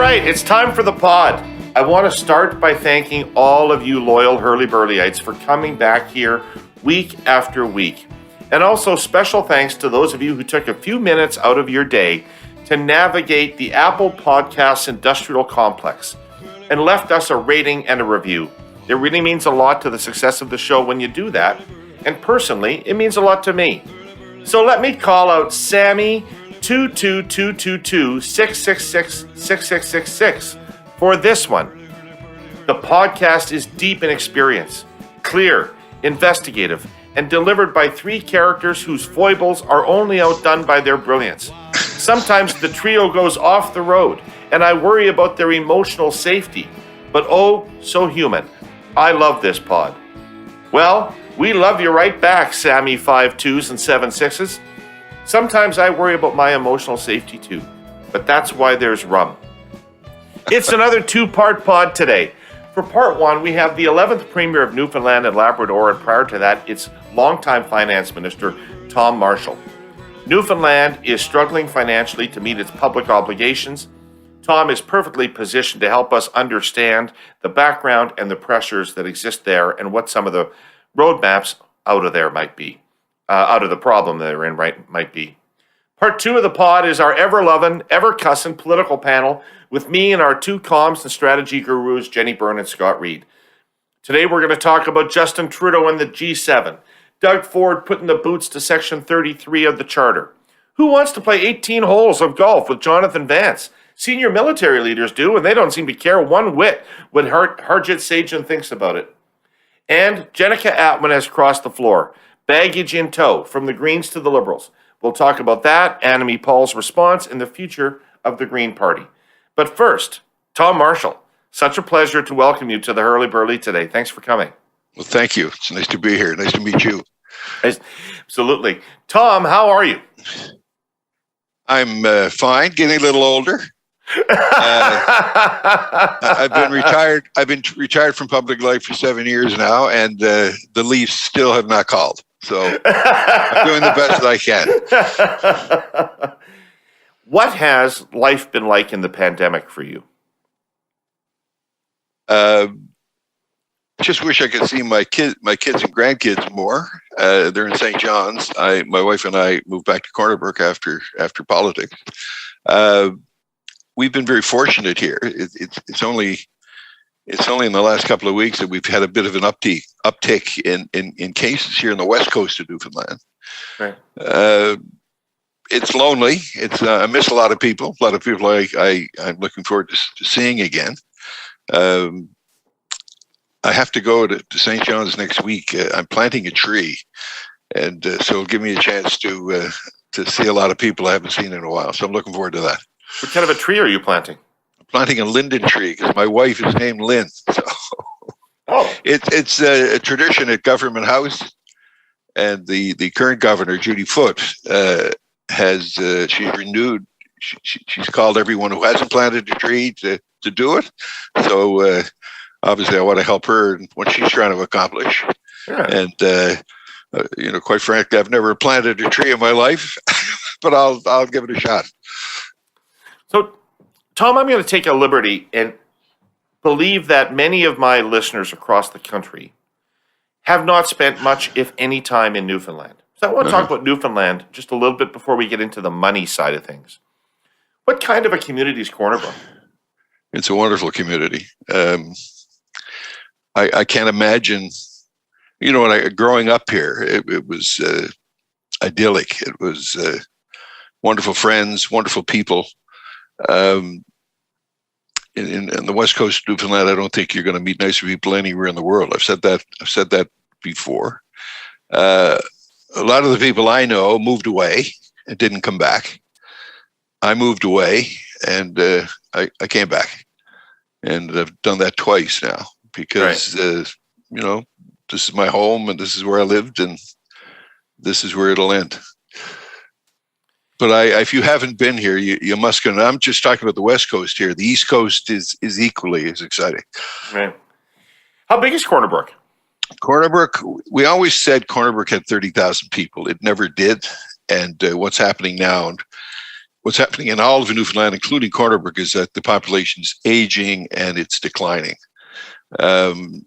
right, it's time for the pod. I want to start by thanking all of you loyal Herle Burlyites for coming back here week after week. And also special thanks to those of you who took a few minutes out of your day to navigate the Apple Podcasts industrial complex and left us a rating and a review. It really means a lot to the success of the show when you do that. And personally, it means a lot to me. So let me call out Sammy 22222-666-6666 for this one. The podcast is deep in experience, clear, investigative, and delivered by three characters whose foibles are only outdone by their brilliance. Sometimes the trio goes off the road, and I worry about their emotional safety. But oh, so human. I love this pod. Well, we love you right back, Sammy 5 2s and 7 6s. Sometimes I worry about my emotional safety too, but that's why there's rum. It's another two-part pod today. For part one, we have the 11th Premier of Newfoundland and Labrador, and prior to that, it's longtime Finance Minister Tom Marshall. Newfoundland is struggling financially to meet its public obligations. Tom is perfectly positioned to help us understand the background and the pressures that exist there and what some of the roadmaps out of there might be, out of the problem that they're in might be. Part two of the pod is our ever-lovin, ever-cussin political panel with me and our two comms and strategy gurus, Jenni, Byrne, and Scott Reid. Today we're going to talk about Justin Trudeau and the G7, Doug Ford putting the boots to Section 33 of the Charter. Who wants to play 18 holes of golf with Jonathan Vance? Senior military leaders do, and they don't seem to care one whit what Harjit Sajjan thinks about it. And Jenica Atwin has crossed the floor, baggage in tow, from the Greens to the Liberals. We'll talk about that, Annamie Paul's response, and the future of the Green Party. But first, Tom Marshall, such a pleasure to welcome you to the Herle Burly today. Thanks for coming. Well, thank you. It's nice to be here. Nice to meet you. Absolutely. Tom, how are you? I'm fine, getting a little older. I've been retired. I've been retired from public life for 7 years now, and the Leafs still have not called. So I'm doing the best I can. What has life been like in the pandemic for you? Just wish I could see my kids and grandkids more. They're in St. John's. My wife and I moved back to Cornerbrook after politics. We've been very fortunate here. It's only in the last couple of weeks that we've had a bit of an uptick in cases here in the west coast of Newfoundland. Right. It's lonely. I miss a lot of people. A lot of people I'm looking forward to seeing again. I have to go to St. John's next week. I'm planting a tree, and so it'll give me a chance to see a lot of people I haven't seen in a while. So I'm looking forward to that. What kind of a tree are you planting? I'm planting a linden tree because my wife is named Lynn. So it's a tradition at Government House, and the current governor, Judy Foote, she's renewed. She's called everyone who hasn't planted a tree to do it. So obviously, I want to help her in what she's trying to accomplish. Yeah. And quite frankly, I've never planted a tree in my life, but I'll give it a shot. So, Tom, I'm going to take a liberty and believe that many of my listeners across the country have not spent much, if any, time in Newfoundland. So I want to talk about Newfoundland just a little bit before we get into the money side of things. What kind of a community is Cornerbrook? It's a wonderful community. I can't imagine, growing up here, it was idyllic. It was wonderful friends, wonderful people. In the west coast of Newfoundland, I don't think you're going to meet nicer people anywhere in the world. I've said that before. A lot of the people I know moved away and didn't come back. I moved away and I came back, and I've done that twice now because this is my home and this is where I lived and this is where it'll end. But if you haven't been here, you must go. I'm just talking about the West Coast here. The East Coast is equally as exciting. Right. How big is Cornerbrook? Cornerbrook, we always said Cornerbrook had 30,000 people. It never did. And what's happening now, and what's happening in all of Newfoundland, including Corner Brook, is that the population's aging and it's declining. When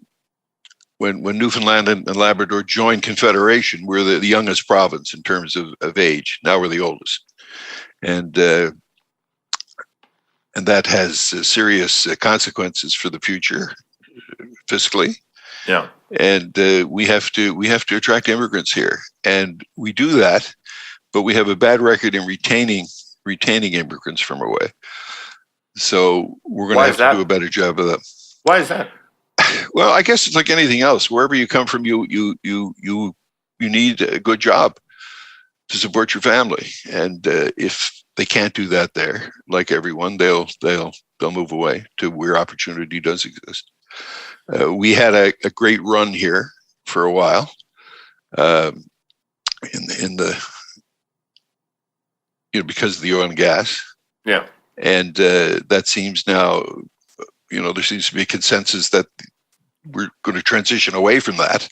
Newfoundland and Labrador joined Confederation, we're the youngest province in terms of age. Now we're the oldest. And that has serious consequences for the future fiscally. Yeah. And we have to attract immigrants here. And we do that, but we have a bad record in retaining immigrants from away. So we're going to have to do a better job of that. Why is that? Well, I guess it's like anything else. Wherever you come from, you need a good job to support your family. And if they can't do that there, like everyone, they'll move away to where opportunity does exist. We had a great run here for a while. Because of the oil and gas. Yeah. And that seems now, there seems to be a consensus that we're going to transition away from that.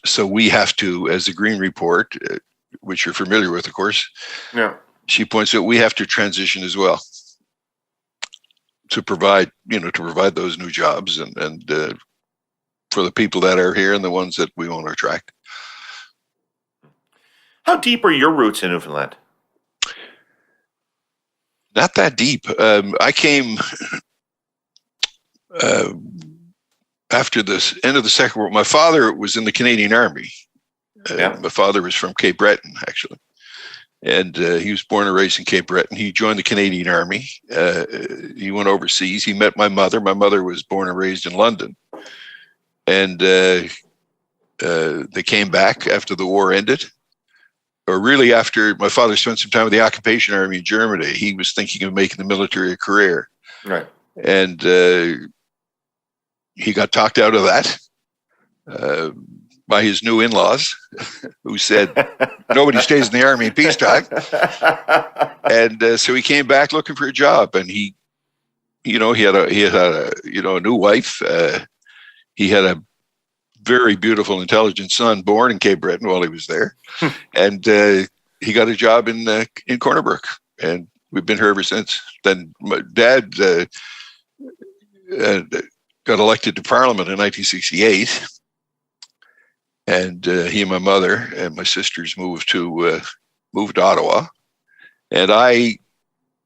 So we have to, as the Green Report, which you're familiar with, of course, she points out we have to transition as well to provide those new jobs and for the people that are here and the ones that we want to attract. How deep are your roots in Newfoundland? Not that deep. I came after the end of the Second World War. My father was in the Canadian Army. My father was from Cape Breton, actually. And he was born and raised in Cape Breton. He joined the Canadian Army. He went overseas. He met my mother. My mother was born and raised in London. And they came back after the war ended. Or really after my father spent some time with the occupation army in Germany. He was thinking of making the military a career. Right. And he got talked out of that by his new in-laws, who said, nobody stays in the army in peacetime. And so he came back looking for a job, and he had a new wife. He had a very beautiful, intelligent son born in Cape Breton while he was there. And he got a job in Corner Brook, and we've been here ever since. Then my dad got elected to Parliament in 1968. And he and my mother and my sisters moved to Ottawa. And I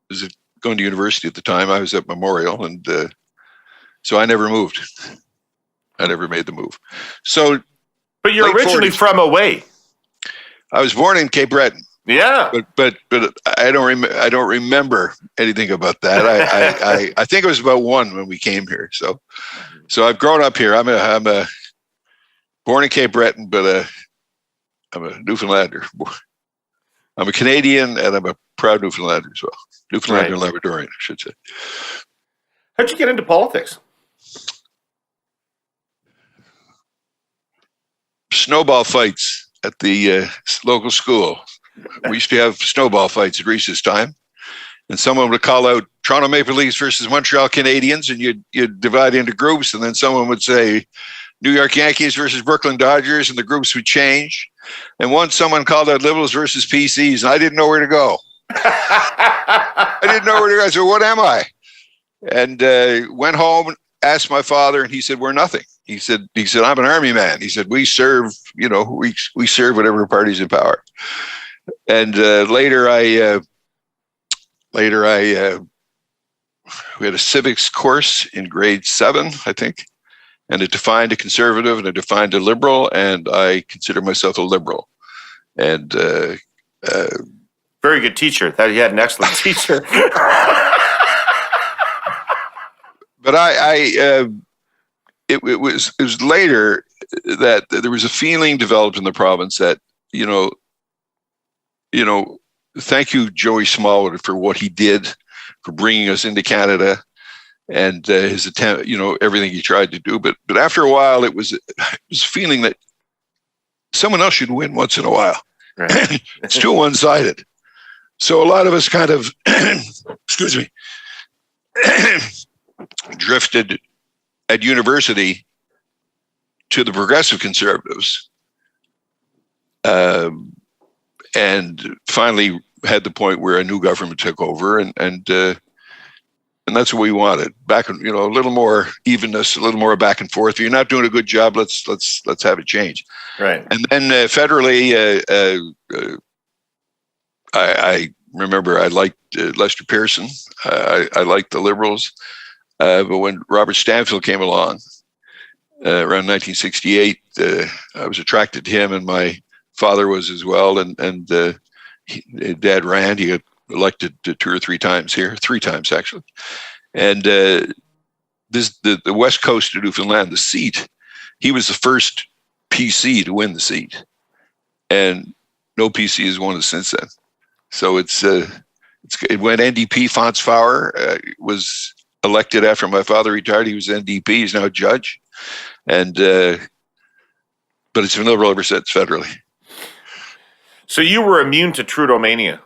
was going to university at the time. I was at Memorial, and so I never moved. I never made the move. So, but you're originally 40s. From away. I was born in Cape Breton. Yeah, but I don't remember anything about that. I think it was about 1 when we came here. So I've grown up here. I'm a born in Cape Breton, but I'm a Newfoundlander. I'm a Canadian, and I'm a proud Newfoundlander as well. Newfoundlander and Labradorian, I should say. How'd you get into politics? Snowball fights at the local school. We used to have snowball fights at recess time, and someone would call out Toronto Maple Leafs versus Montreal Canadiens, and you'd divide into groups, and then someone would say New York Yankees versus Brooklyn Dodgers, and the groups would change. And once someone called out Liberals versus PCs, and I didn't know where to go. I didn't know where to go. I said, what am I? And went home, asked my father, and he said, we're nothing. He said, I'm an army man. He said, we serve, we serve whatever party's in power. And later we had a civics course in grade 7, I think. And it defined a conservative and it defined a liberal, and I consider myself a liberal. And very good teacher. That he had an excellent teacher. But it was later that there was a feeling developed in the province that thank you, Joey Smallwood, for what he did for bringing us into Canada. And his attempt, everything he tried to do. But after a while, it was a feeling that someone else should win once in a while. Right. It's too one-sided. So a lot of us kind of, excuse me, drifted at university to the progressive conservatives. And finally had the point where a new government took over, and that's what we wanted. Back, a little more evenness, a little more back and forth. If you're not doing a good job, let's have it change. Right. And then federally, I remember I liked Lester Pearson. I liked the Liberals, but when Robert Stanfield came along around 1968, I was attracted to him, and my father was as well. And Dad ran. He got elected 2 or 3 times here, 3 times actually. And the west coast of Newfoundland, the seat, he was the first PC to win the seat, and no PC has won it since then. So it went NDP. Fons Fowler was elected after my father retired. He was NDP. He's now a judge, and but it's been Liberal ever since federally. So you were immune to Trudeau mania.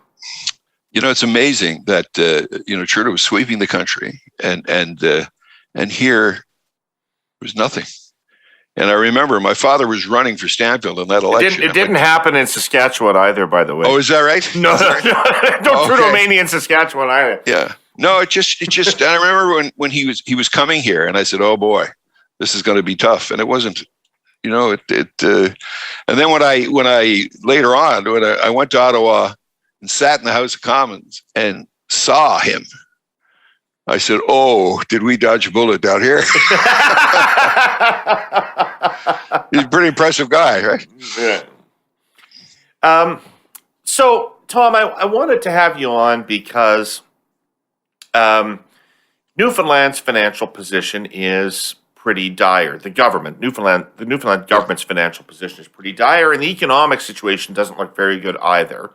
It's amazing that Trudeau was sweeping the country, and here was nothing. And I remember my father was running for Stanfield in that election. It didn't happen in Saskatchewan either, by the way. Oh, is that right? No, no Trudeau mania in Saskatchewan either. Yeah, no, it just. I remember when he was coming here, and I said, "Oh boy, this is going to be tough," and it wasn't. And then when I later on when I went to Ottawa and sat in the House of Commons and saw him, I said, "Oh, did we dodge a bullet down here?" He's a pretty impressive guy, right? Yeah. So, Tom, I wanted to have you on because Newfoundland's financial position is pretty dire. The Newfoundland government's financial position is pretty dire, and the economic situation doesn't look very good either.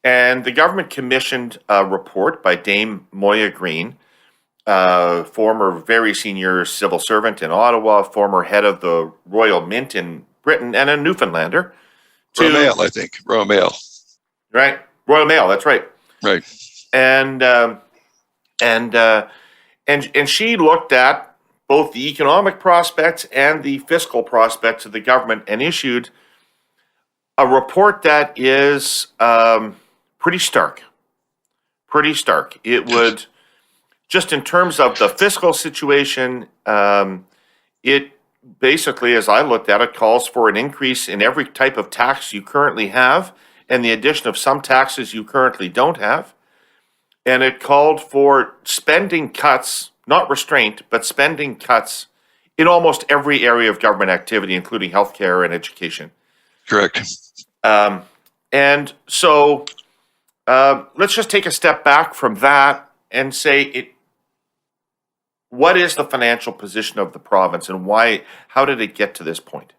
And the government commissioned a report by Dame Moya Green, former very senior civil servant in Ottawa, former head of the Royal Mint in Britain, and a Newfoundlander. Royal Mail, I think. Royal Mail. Right. Royal Mail, that's right. Right. And she looked at both the economic prospects and the fiscal prospects of the government and issued a report that is pretty stark. Pretty stark. It would, just in terms of the fiscal situation, it basically, as I looked at it, calls for an increase in every type of tax you currently have and the addition of some taxes you currently don't have. And it called for spending cuts, not restraint, but spending cuts in almost every area of government activity, including healthcare and education. Correct. And so let's just take a step back from that and say, what is the financial position of the province, and how did it get to this point?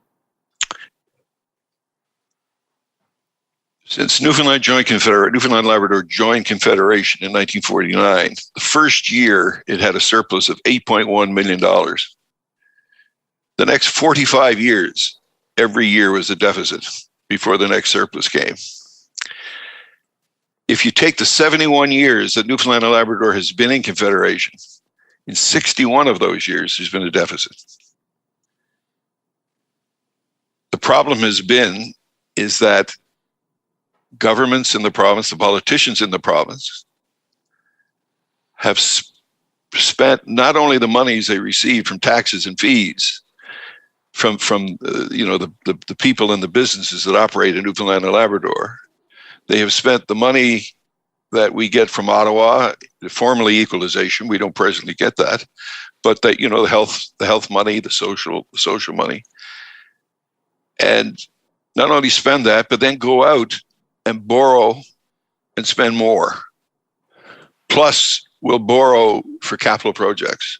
Since Newfoundland and Labrador joined Confederation in 1949, the first year it had a surplus of $8.1 million. The next 45 years, every year was a deficit before the next surplus came. If you take the 71 years that Newfoundland and Labrador has been in Confederation, in 61 of those years, there's been a deficit. The problem is that governments in the province, the politicians in the province, have spent not only the monies they received from taxes and fees from the people and the businesses that operate in Newfoundland and Labrador. They have spent the money that we get from Ottawa, formerly equalization. We don't presently get that, but that the health money, the social money, and not only spend that, but then go out and borrow and spend more. Plus, we'll borrow for capital projects,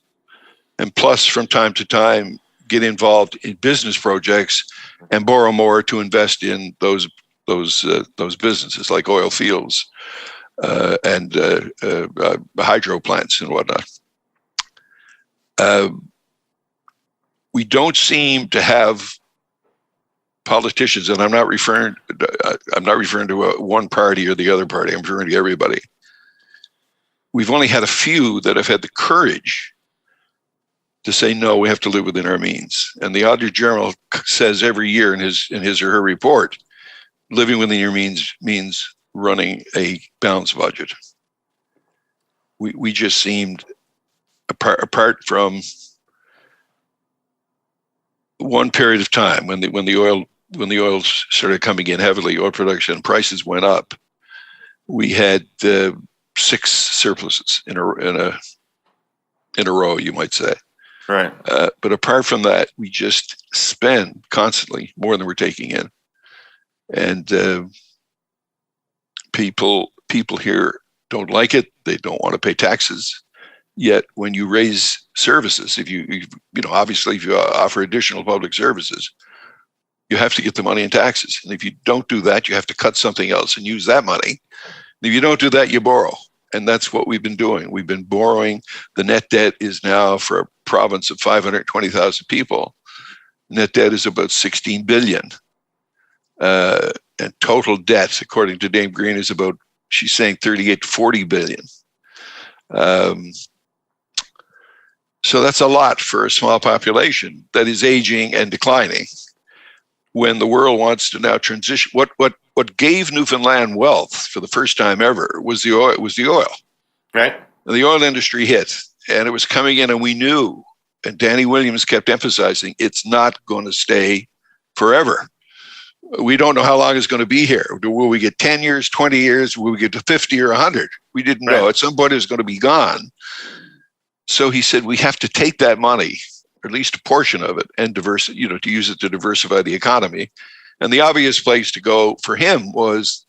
and plus, from time to time, get involved in business projects and borrow more to invest in those businesses like oil fields and hydro plants and whatnot. We don't seem to have politicians, and I'm not referring to one party or the other party. I'm referring to everybody. We've only had a few that have had the courage to say, no, we have to live within our means. And the Auditor General says every year in his or her report, living within your means running a balanced budget. We just seemed, apart from one period of time when the oil started coming in heavily, oil production prices went up. We had 6 surpluses in a row, you might say. Right. But apart from that, we just spend constantly more than we're taking in, and people here don't like it. They don't want to pay taxes. Yet, when you raise services, if you obviously if you offer additional public services, you have to get the money in taxes. And if you don't do that, you have to cut something else and use that money. And if you don't do that, you borrow. And that's what we've been doing. We've been borrowing. The net debt is now, for a province of 520,000 people, net debt is about 16 billion. And total debt, according to Dame Green, is about, she's saying 38 to 40 billion. So that's a lot for a small population that is aging and declining, when the world wants to now transition. What gave Newfoundland wealth for the first time ever was the oil. Right. And the oil industry hit, and it was coming in, and we knew, and Danny Williams kept emphasizing, it's not going to stay forever. We don't know how long it's going to be here. Will we get 10 years, 20 years? Will we get to 50 or 100? We didn't know. At some point, it was going to be gone. So he said, we have to take that money, or at least a portion of it, and to use it to diversify the economy. And the obvious place to go for him was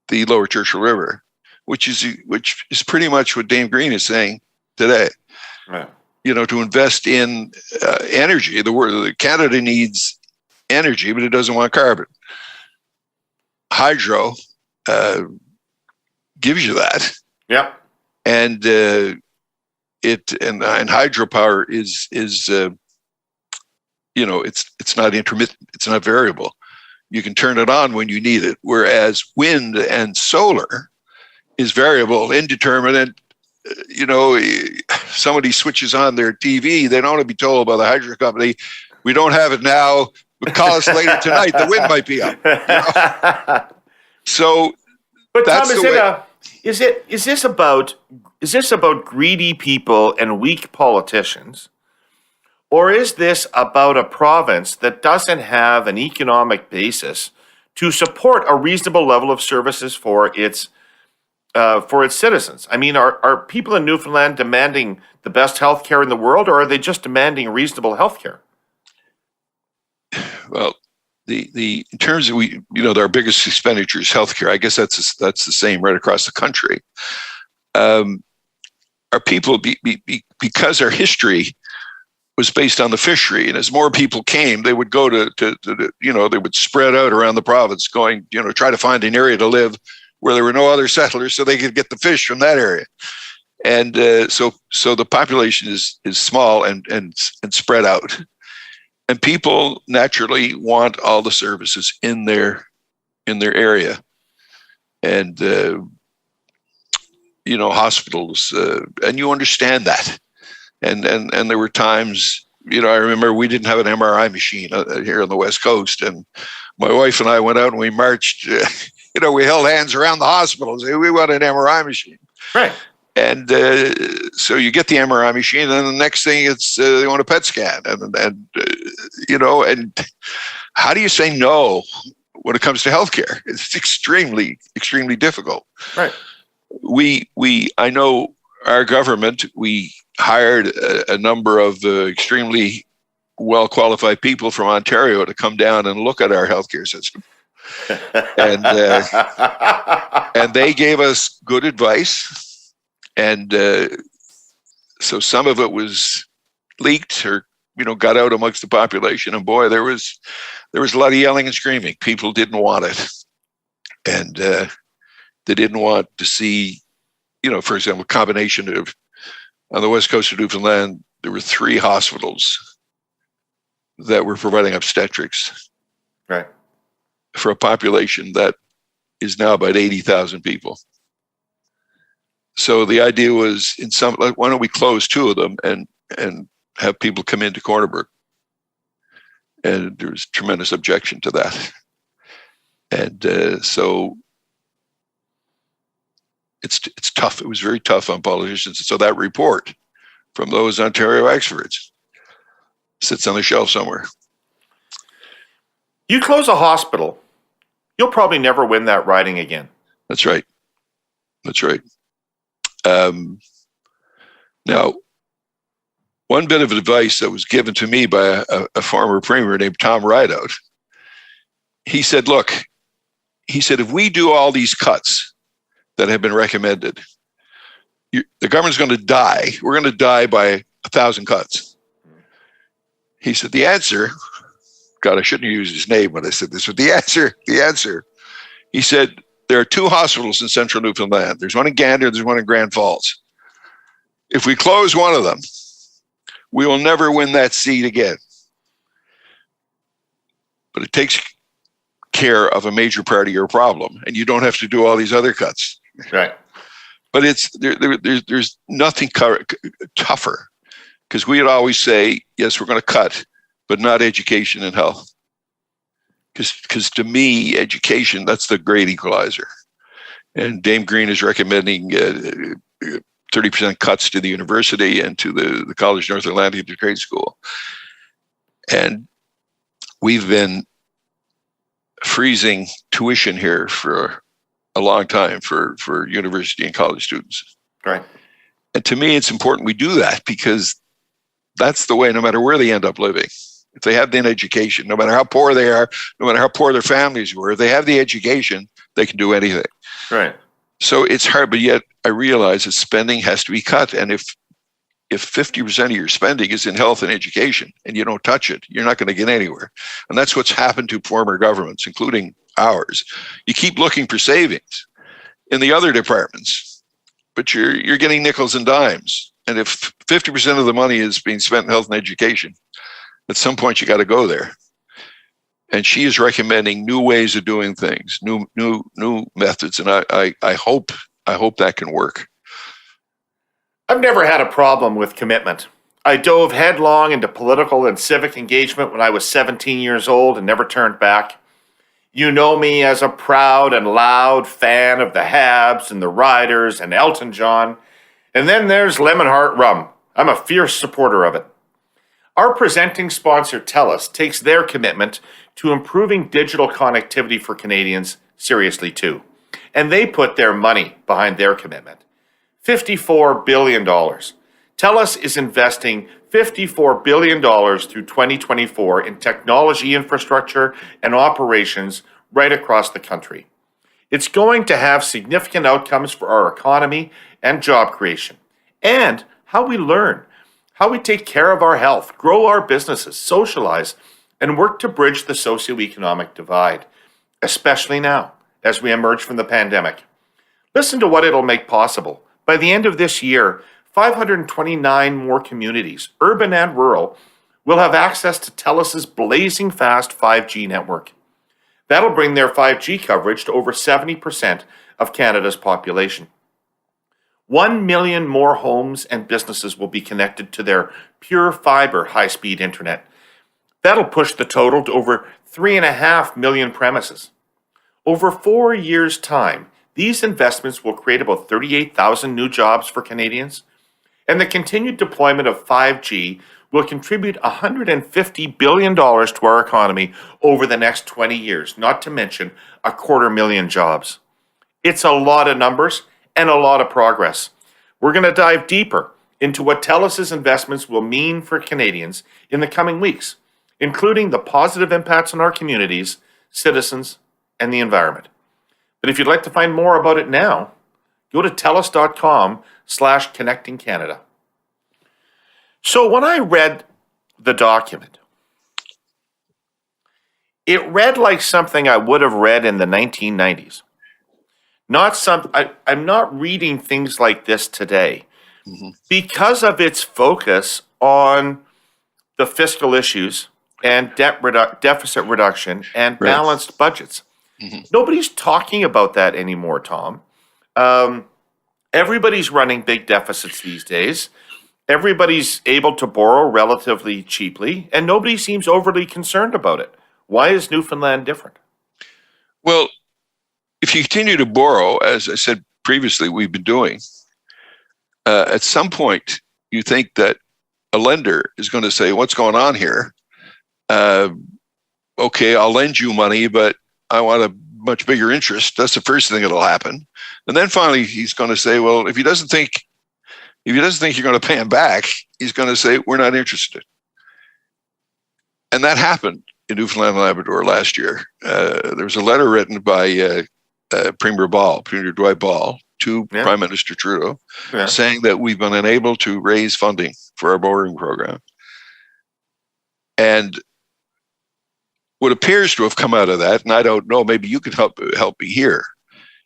the Lower Churchill River, which is pretty much what Dame Green is saying today. Right. To invest in energy. Canada needs energy, but it doesn't want carbon. Hydro gives you that. Yeah. And hydropower is it's not intermittent. It's not variable. You can turn it on when you need it. Whereas wind and solar is variable, indeterminate. Somebody switches on their TV, they don't want to be told by the hydro company, we don't have it now, but call us later tonight, the wind might be up. So, but Tom, is this about greedy people and weak politicians, or is this about a province that doesn't have an economic basis to support a reasonable level of services for its citizens? I mean, are people in Newfoundland demanding the best health care in the world, or are they just demanding reasonable health care? Well, in terms of our biggest expenditure is healthcare. I guess that's the same right across the country. Our people, because our history was based on the fishery, and as more people came, they would go they would spread out around the province, going, try to find an area to live where there were no other settlers, so they could get the fish from that area. And so the population is small and spread out. And people naturally want all the services in their area, and hospitals, and you understand that. And there were times, I remember we didn't have an MRI machine here on the West Coast, and my wife and I went out and we marched. We held hands around the hospital and said, we want an MRI machine. Right. And so you get the MRI machine, and then the next thing it's they want a PET scan, and how do you say no when it comes to healthcare? It's extremely, extremely difficult. Right. I know our government, we hired a number of extremely well qualified people from Ontario to come down and look at our healthcare system. And they gave us good advice. And so some of it was leaked or, got out amongst the population. And boy, there was a lot of yelling and screaming. People didn't want it. And they didn't want to see, for example, a combination of, on the west coast of Newfoundland, there were 3 hospitals that were providing obstetrics. Right. For a population that is now about 80,000 people. So the idea was, why don't we close 2 of them and have people come into Cornerburg? And there was tremendous objection to that. And so it's tough. It was very tough on politicians. So that report from those Ontario experts sits on the shelf somewhere. You close a hospital, you'll probably never win that riding again. That's right. That's right. Now, one bit of advice that was given to me by a former premier named Tom Rideout, he said, look, if we do all these cuts that have been recommended, the government's going to die. We're going to die by 1,000 cuts. He said, the answer, God, I shouldn't use his name when I said this, but the answer, he said, there are 2 hospitals in central Newfoundland. There's one in Gander, there's one in Grand Falls. If we close one of them, we will never win that seat again. But it takes care of a major part of your problem, and you don't have to do all these other cuts. Right. But there's nothing tougher, because we would always say, yes, we're going to cut, but not education and health. Because to me, education, that's the great equalizer. And Dame Green is recommending 30% cuts to the university and to the College North Atlantic Trade School. And we've been freezing tuition here for a long time for university and college students. Right. And to me, it's important we do that, because that's the way, no matter where they end up living. If they have the education, no matter how poor they are, no matter how poor their families were, if they have the education, they can do anything. Right. So it's hard, but yet I realize that spending has to be cut. And if 50% of your spending is in health and education and you don't touch it, you're not going to get anywhere. And that's what's happened to former governments, including ours. You keep looking for savings in the other departments, but you're getting nickels and dimes. And if 50% of the money is being spent in health and education, at some point you got to go there. And she is recommending new ways of doing things, new methods, and I hope that can work. I've never had a problem with commitment. I dove headlong into political and civic engagement when I was 17 years old and never turned back. You know me as a proud and loud fan of the Habs and the Riders and Elton John. And then there's Lemon Heart Rum. I'm a fierce supporter of it. Our presenting sponsor, TELUS, takes their commitment to improving digital connectivity for Canadians seriously too. And they put their money behind their commitment. $54 billion. TELUS is investing $54 billion through 2024 in technology infrastructure and operations right across the country. It's going to have significant outcomes for our economy and job creation, and how we learn, how we take care of our health, grow our businesses, socialize, and work to bridge the socioeconomic divide, especially now as we emerge from the pandemic. Listen to what it'll make possible. By the end of this year, 529 more communities, urban and rural, will have access to TELUS's blazing fast 5G network. That'll bring their 5G coverage to over 70% of Canada's population. 1 million more homes and businesses will be connected to their pure fiber high-speed internet. That'll push the total to over 3.5 million premises. Over 4 years' time, these investments will create about 38,000 new jobs for Canadians, and the continued deployment of 5G will contribute $150 billion to our economy over the next 20 years, not to mention 250,000 jobs. It's a lot of numbers and a lot of progress. We're going to dive deeper into what TELUS's investments will mean for Canadians in the coming weeks, including the positive impacts on our communities, citizens, and the environment. But if you'd like to find more about it now, go to telus.com/connectingcanada. So when I read the document, it read like something I would have read in the 1990s. I'm not reading things like this today because of its focus on the fiscal issues and deficit reduction and balanced budgets. Nobody's talking about that anymore, Tom. Everybody's running big deficits these days. Everybody's able to borrow relatively cheaply, and nobody seems overly concerned about it. Why is Newfoundland different? Well, if you continue to borrow, as I said previously we've been doing, at some point you think that a lender is going to say, what's going on here? Okay, I'll lend you money, but I want a much bigger interest. That's the first thing that'll happen. And then finally he's going to say, well, if he doesn't think you're going to pay him back, he's going to say, we're not interested. And that happened in Newfoundland and Labrador last year. There was a letter written by Premier Dwight Ball, to Prime Minister Trudeau, saying that we've been unable to raise funding for our borrowing program. And what appears to have come out of that, and I don't know, maybe you could help me here,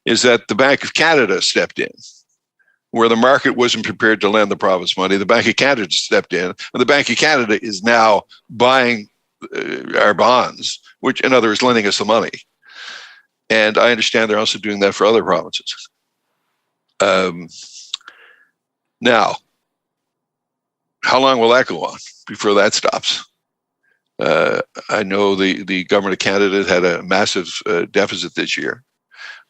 is that the Bank of Canada stepped in. Where the market wasn't prepared to lend the province money, the Bank of Canada stepped in, and the Bank of Canada is now buying our bonds, which, in other words, lending us the money. And I understand they're also doing that for other provinces. Now, how long will that go on before that stops? I know the government of Canada had a massive deficit this year.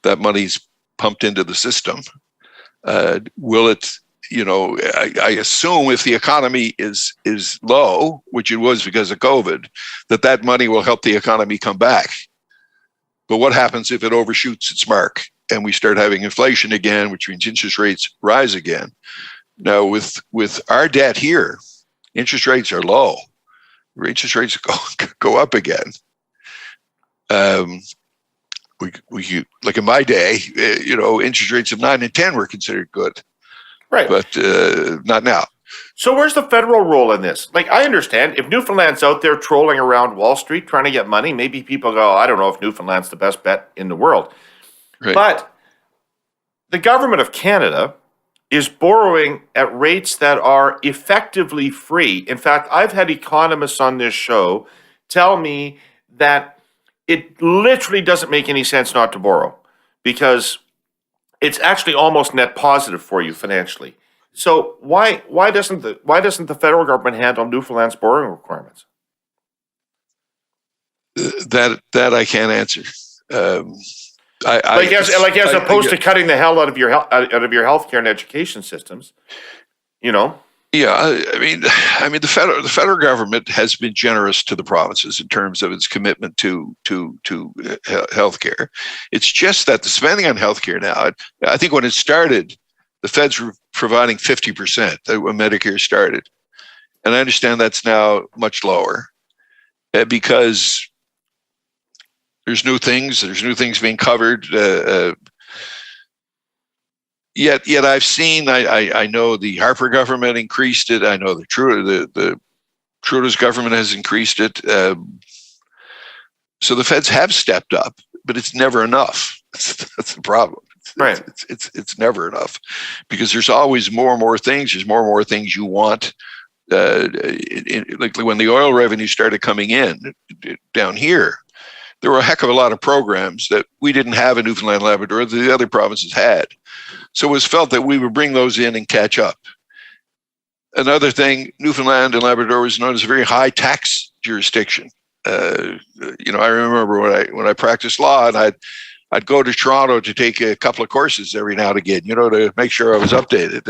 That money's pumped into the system. Will it, I assume if the economy is low, which it was because of COVID, that money will help the economy come back. But what happens if it overshoots its mark and we start having inflation again, which means interest rates rise again? Now, with our debt here, interest rates are low. Interest rates go up again. We like in my day, interest rates of 9 and 10 were considered good, right? But not now. So where's the federal role in this? Like, I understand if Newfoundland's out there trolling around Wall Street trying to get money, maybe people go, I don't know if Newfoundland's the best bet in the world. Right. But the government of Canada is borrowing at rates that are effectively free. In fact, I've had economists on this show tell me that it literally doesn't make any sense not to borrow because it's actually almost net positive for you financially. So why doesn't the federal government handle Newfoundland's borrowing requirements? That I can't answer. As opposed to cutting the hell out of your healthcare and education systems, Yeah, I mean, the federal government has been generous to the provinces in terms of its commitment to healthcare. It's just that the spending on healthcare now, I think when it started, the feds were providing 50% when Medicare started, and I understand that's now much lower because there's new things being covered. Yet I've seen. I know the Harper government increased it. I know the Trudeau's government has increased it. So the feds have stepped up, but it's never enough. That's the problem. Right. It's never enough because there's always more and more things. There's more and more things you want. Like when the oil revenue started coming in down here, there were a heck of a lot of programs that we didn't have in Newfoundland and Labrador that the other provinces had. So it was felt that we would bring those in and catch up. Another thing, Newfoundland and Labrador was known as a very high tax jurisdiction. I remember when I practiced law, and I'd go to Toronto to take a couple of courses every now and again, to make sure I was updated.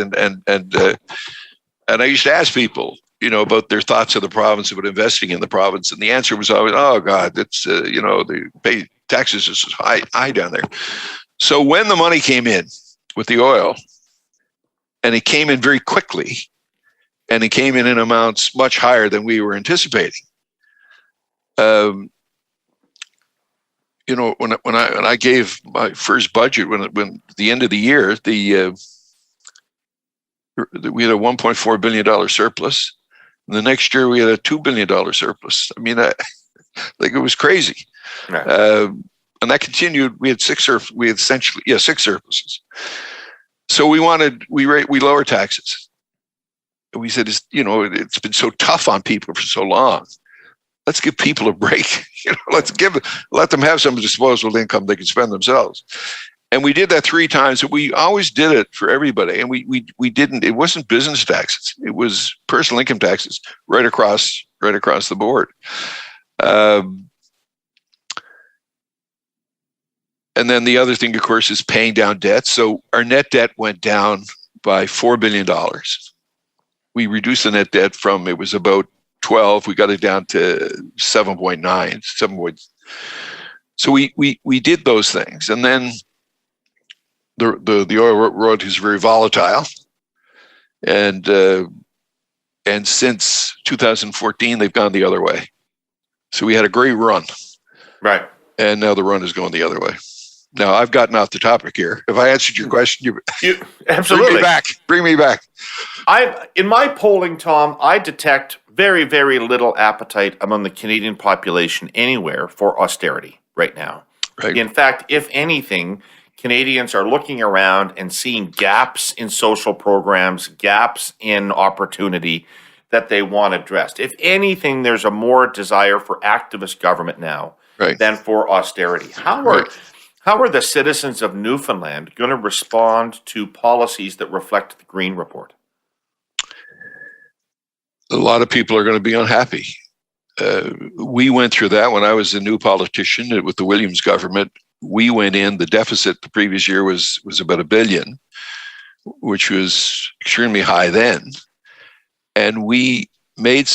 And I used to ask people, about their thoughts of the province, about investing in the province. And the answer was always, oh God, that's, the pay taxes is high down there. So when the money came in with the oil, and it came in very quickly, and it came in amounts much higher than we were anticipating. When I gave my first budget, when at the end of the year, we had a $1.4 billion surplus. And the next year we had a $2 billion surplus. I mean, it was crazy. Right. And that continued. We had six surpluses. So we lower taxes. And we said, it's been so tough on people for so long. Let's give people a break. Let them have some disposable income they can spend themselves. And we did that 3 times. We always did it for everybody. And we didn't, it wasn't business taxes. It was personal income taxes right across the board. And then the other thing, of course, is paying down debt. So our net debt went down by $4 billion. We reduced the net debt from, it was about 12, we got it down to 7.9, 7. So we did those things. And then the oil royalty is very volatile. And since 2014, they've gone the other way. So we had a great run. Right. And now the run is going the other way. Now, I've gotten off the topic here. If I answered your question, you absolutely bring me back. In my polling, Tom, I detect very, very little appetite among the Canadian population anywhere for austerity right now. Right. In fact, if anything, Canadians are looking around and seeing gaps in social programs, gaps in opportunity that they want addressed. If anything, there's a more desire for activist government now than for austerity. How are the citizens of Newfoundland going to respond to policies that reflect the Green Report? A lot of people are going to be unhappy. We went through that when I was a new politician with the Williams government. We went in, the deficit the previous year was about $1 billion, which was extremely high then. And we made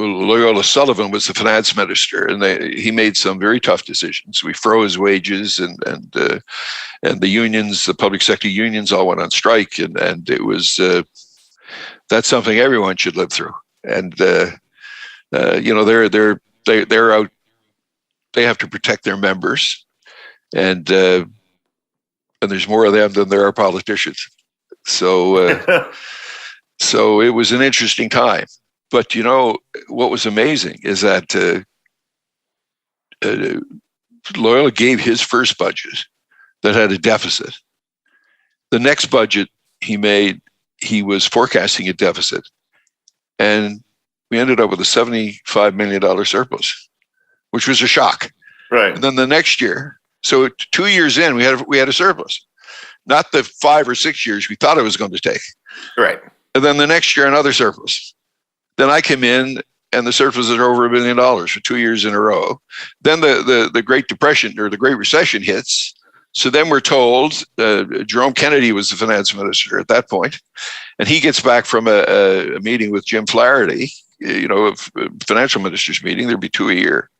Loyola Sullivan was the finance minister, and he made some very tough decisions. We froze wages, and the unions, the public sector unions, all went on strike, and it was that's something everyone should live through. And they're out. They have to protect their members, and there's more of them than there are politicians. So so it was an interesting time. But what was amazing is that Loyola gave his first budget that had a deficit. The next budget he made, he was forecasting a deficit, and we ended up with a $75 million surplus, which was a shock. Right. And then the next year, so 2 years in, we had a surplus, not the 5 or 6 years we thought it was going to take. Right. And then the next year, another surplus. Then I came in, and the surplus is over $1 billion for 2 years in a row. Then the Great Depression or the Great Recession hits. So then we're told, Jerome Kennedy was the finance minister at that point, and he gets back from a meeting with Jim Flaherty, a financial ministers meeting. There'd be 2 a year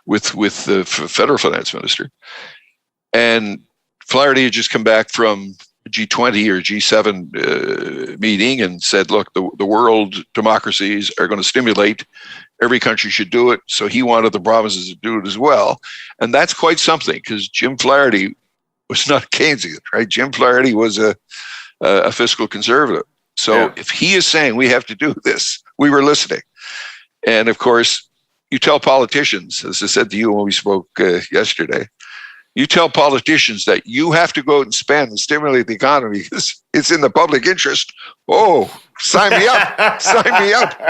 with the federal finance minister. And Flaherty had just come back from G20 or G7 meeting and said, look, the world democracies are going to stimulate. Every country should do it. So he wanted the provinces to do it as well. And that's quite something, because Jim Flaherty was not Keynesian, right? Jim Flaherty was a fiscal conservative. So if he is saying we have to do this, we were listening. And of course, you tell politicians, as I said to you when we spoke yesterday, you tell politicians that you have to go out and spend and stimulate the economy because it's in the public interest. Oh, sign me up. Sign me up.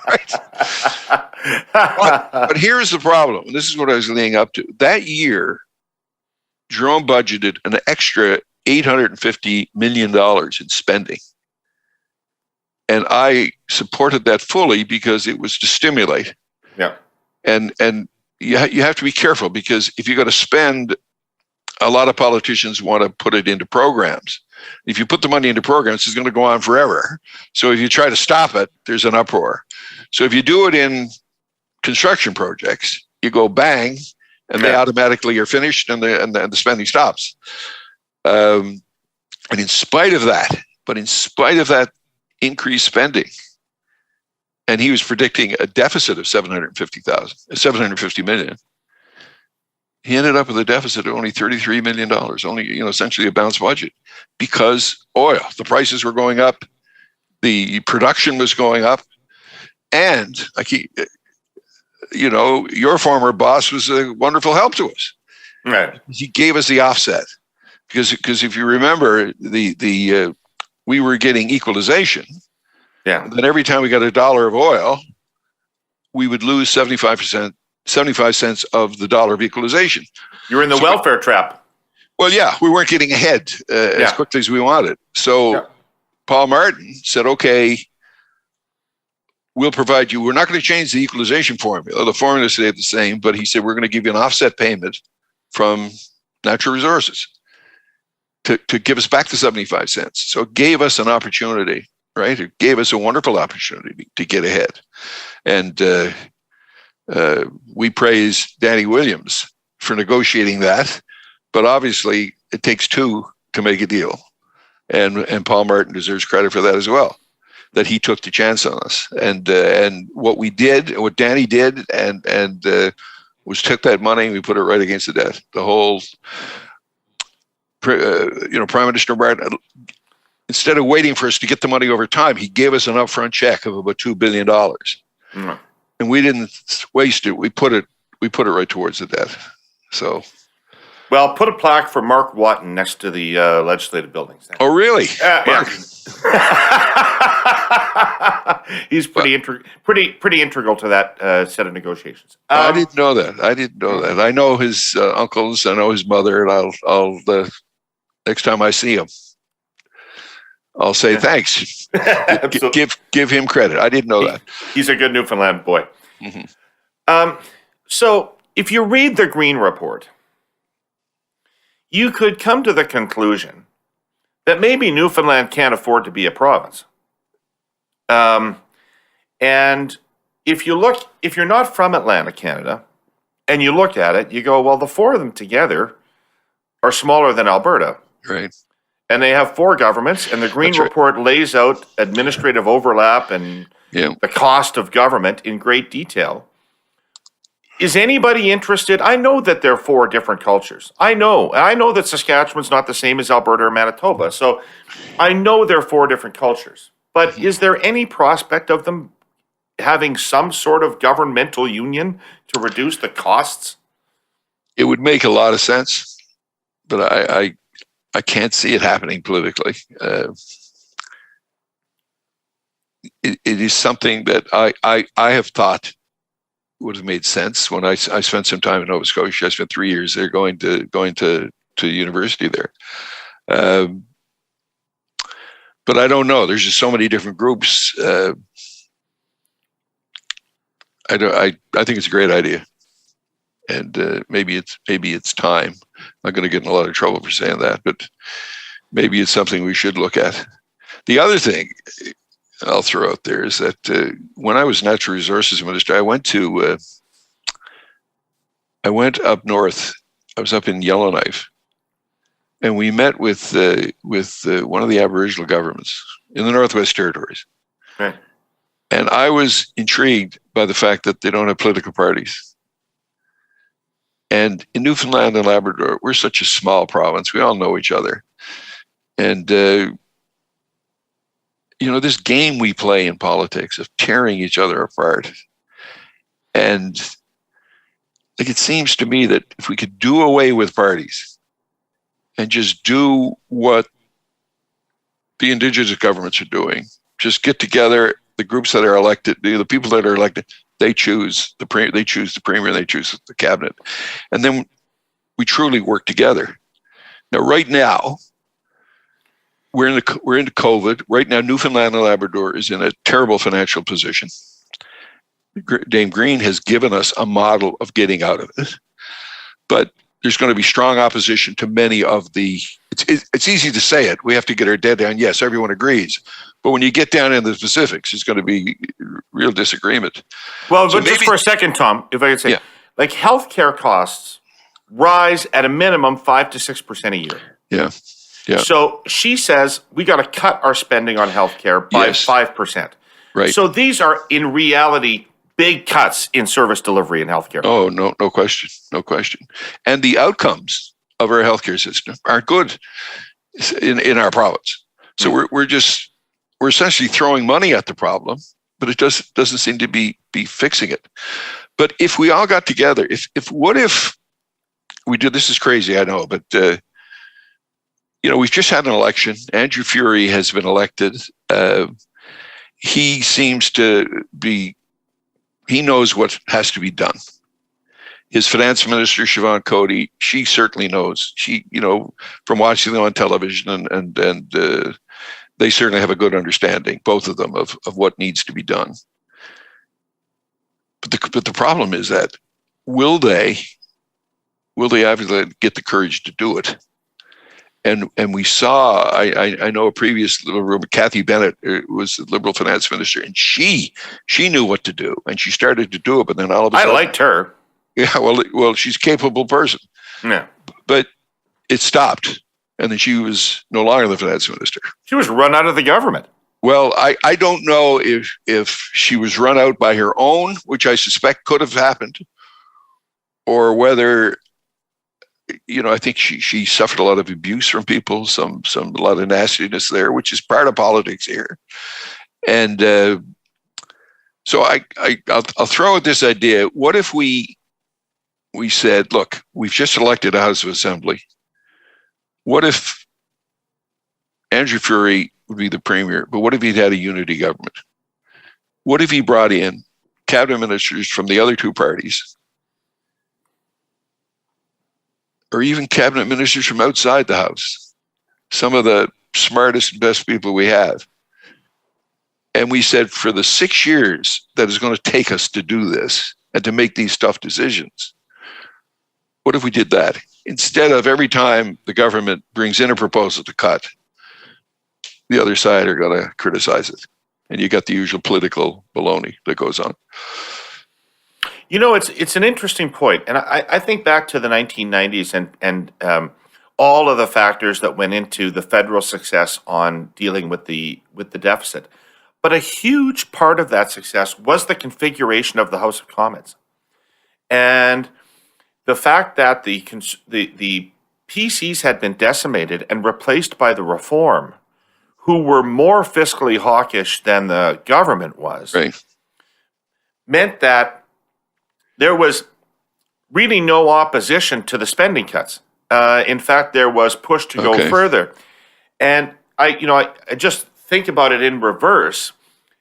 Right? But here's the problem. And this is what I was leading up to. That year, Jerome budgeted an extra $850 million in spending. And I supported that fully because it was to stimulate. Yeah. And you have to be careful, because if you're going to spend, a lot of politicians want to put it into programs. If you put the money into programs, it's going to go on forever. So if you try to stop it, there's an uproar. So if you do it in construction projects, you go bang, and they automatically are finished, and the spending stops. And in spite of that increased spending, and he was predicting a deficit of 750 million. He ended up with a deficit of only $33 million, only, essentially a balanced budget, because oil, the prices were going up, the production was going up, and your former boss was a wonderful help to us. Right. He gave us the offset, because if you remember, we were getting equalization. Yeah. Then every time we got $1 of oil, we would lose 75 cents of the dollar of equalization. You're in the welfare trap. Well, yeah, we weren't getting ahead as quickly as we wanted. So Paul Martin said, okay, we'll provide you. We're not going to change the equalization formula. The formula stayed the same, but he said, we're going to give you an offset payment from natural resources to give us back the 75 cents. So it gave us an opportunity, right? It gave us a wonderful opportunity to get ahead. And we praise Danny Williams for negotiating that, but obviously it takes two to make a deal. And Paul Martin deserves credit for that as well, that he took the chance on us. And what we did, what Danny did, and was took that money and we put it right against the debt. The whole, Prime Minister Martin, instead of waiting for us to get the money over time, he gave us an upfront check of about $2 billion. Mm-hmm. And we didn't waste it. We put it right towards the debt. So, well, put a plaque for Mark Watton next to the legislative buildings. Oh, really? Yeah. He's pretty integral to that set of negotiations. I didn't know that. I know his uncles. I know his mother, and I'll next time I see him, I'll say thanks. Give him credit. I didn't know that. He's a good Newfoundland boy. Mm-hmm. So if you read the Green Report, you could come to the conclusion that maybe Newfoundland can't afford to be a province. And if you're not from Atlantic Canada, and you look at it, you go, well, the four of them together are smaller than Alberta. Right. And they have four governments, and the Green Report lays out administrative overlap and the cost of government in great detail. Is anybody interested? I know that there are four different cultures. I know that Saskatchewan's not the same as Alberta or Manitoba. So I know there are four different cultures. But is there any prospect of them having some sort of governmental union to reduce the costs? It would make a lot of sense, but I can't see it happening politically. It is something that I have thought would have made sense when I spent some time in Nova Scotia. I spent 3 years there going to university there. But I don't know. There's just so many different groups. I think it's a great idea. And maybe it's time. I'm not going to get in a lot of trouble for saying that, but maybe it's something we should look at. The other thing I'll throw out there is that when I was Natural Resources Minister, I went up north. I was up in Yellowknife, and we met with one of the Aboriginal governments in the Northwest Territories. Right. And I was intrigued by the fact that they don't have political parties. And in Newfoundland and Labrador, we're such a small province. We all know each other. And, this game we play in politics of tearing each other apart. And it seems to me that if we could do away with parties and just do what the Indigenous governments are doing, just get together, the groups that are elected, the people that are elected, they choose the premier, they choose the cabinet, and then we truly work together. Now, right now, we're into COVID. Right now, Newfoundland and Labrador is in a terrible financial position. Dame Green has given us a model of getting out of it, but there's going to be strong opposition to many of the. It's easy to say it. We have to get our debt down. Yes, everyone agrees. But when you get down into the specifics, it's going to be real disagreement. Well, so but just for a second, Tom, if I could say, like healthcare costs rise at a minimum 5 to 6% a year. Yeah. Yeah. So she says we got to cut our spending on healthcare by 5%. Right. So these are in reality big cuts in service delivery in healthcare. Oh, no question. And the outcomes of our healthcare system aren't good in our province. So we're essentially throwing money at the problem, but it doesn't seem to be fixing it. But if we all got together, what if we did? This is crazy, I know, but we've just had an election. Andrew Furey has been elected. He seems to be. He knows what has to be done. His finance minister, Siobhan Cody, she certainly knows. She, from watching them on television, and they certainly have a good understanding, both of them, of what needs to be done. But the problem is that will they will they ever get the courage to do it? And we saw, I know a previous Liberal, Cathy Bennett was the Liberal finance minister, and she knew what to do, and she started to do it. But then all of a sudden, I liked her. Yeah, well, she's a capable person. Yeah, but it stopped, and then she was no longer the finance minister. She was run out of the government. Well, I don't know if she was run out by her own, which I suspect could have happened, or whether, I think she suffered a lot of abuse from people, a lot of nastiness there, which is part of politics here. And so I'll throw out this idea. What if we said, look, we've just elected a House of Assembly. What if Andrew Furey would be the premier, but what if he'd had a unity government? What if he brought in cabinet ministers from the other two parties, or even cabinet ministers from outside the House, some of the smartest and best people we have? And we said, for the 6 years that is going to take us to do this and to make these tough decisions, what if we did that? Instead of every time the government brings in a proposal to cut, the other side are going to criticize it. And you got the usual political baloney that goes on. It's an interesting point. And I think back to the 1990s and all of the factors that went into the federal success on dealing with the deficit. But a huge part of that success was the configuration of the House of Commons. And the fact that the PCs had been decimated and replaced by the Reform, who were more fiscally hawkish than the government was, right, meant that there was really no opposition to the spending cuts. In fact, there was push to go further. And I just think about it in reverse.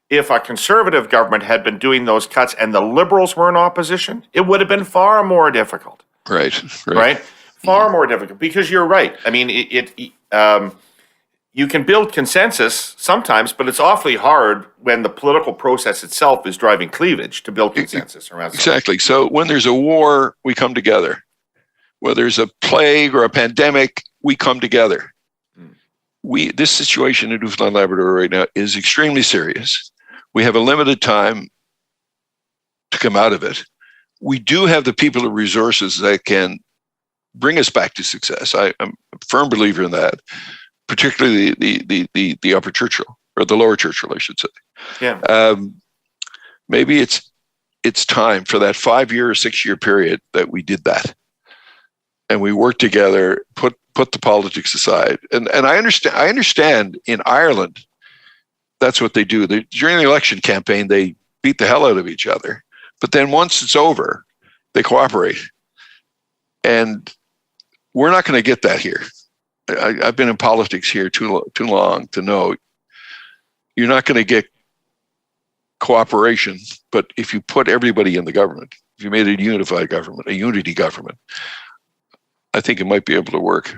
If a conservative government had been doing those cuts and the Liberals were in opposition, it would have been far more difficult. Right. Far more difficult, because you're right. I mean, you can build consensus sometimes, but it's awfully hard when the political process itself is driving cleavage to build consensus around something. Exactly. So when there's a war, we come together. Whether there's a plague or a pandemic, we come together. This situation in Newfoundland and Labrador right now is extremely serious. We have a limited time to come out of it. We do have the people and resources that can bring us back to success. I'm a firm believer in that, particularly the upper Churchill, or the lower Churchill, I should say. Yeah. Maybe it's time for that 5-year or 6-year period that we did that, and we worked together, put the politics aside. And I understand in Ireland, that's what they do. During the election campaign, they beat the hell out of each other. But then once it's over, they cooperate. And we're not going to get that here. I've been in politics here too long to know you're not going to get cooperation. But if you put everybody in the government, if you made a unified government, a unity government, I think it might be able to work.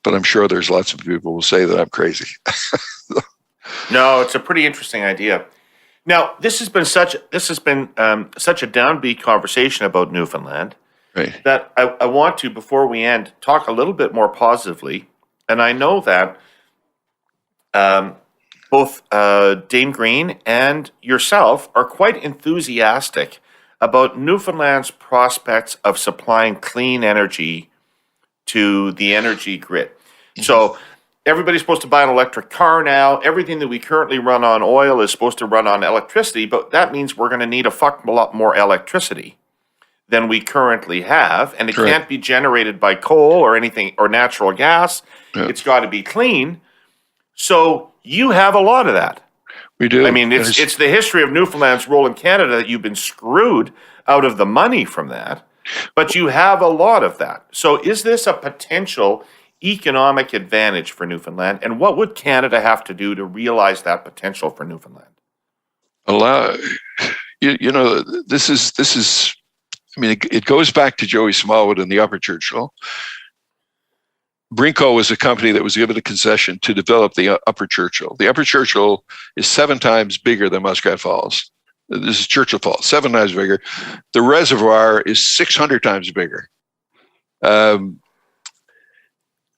But I'm sure there's lots of people who will say that I'm crazy. No, it's a pretty interesting idea. Now, this has been such a downbeat conversation about Newfoundland, right, that I want to, before we end, talk a little bit more positively. And I know that both Dame Green and yourself are quite enthusiastic about Newfoundland's prospects of supplying clean energy to the energy grid. So everybody's supposed to buy an electric car now. Everything that we currently run on oil is supposed to run on electricity, but that means we're going to need a fuck lot more electricity than we currently have, and it can't be generated by coal or anything, or natural gas. Yeah. It's got to be clean. So you have a lot of that. We do. I mean, it's the history of Newfoundland's role in Canada that you've been screwed out of the money from that, but you have a lot of that. So is this a potential economic advantage for Newfoundland, and what would Canada have to do to realize that potential for Newfoundland? This is. I mean, it goes back to Joey Smallwood and the Upper Churchill. Brinko was a company that was given a concession to develop the Upper Churchill. The Upper Churchill is 7 times bigger than Muskrat Falls. This is Churchill Falls, 7 times bigger. The reservoir is 600 times bigger.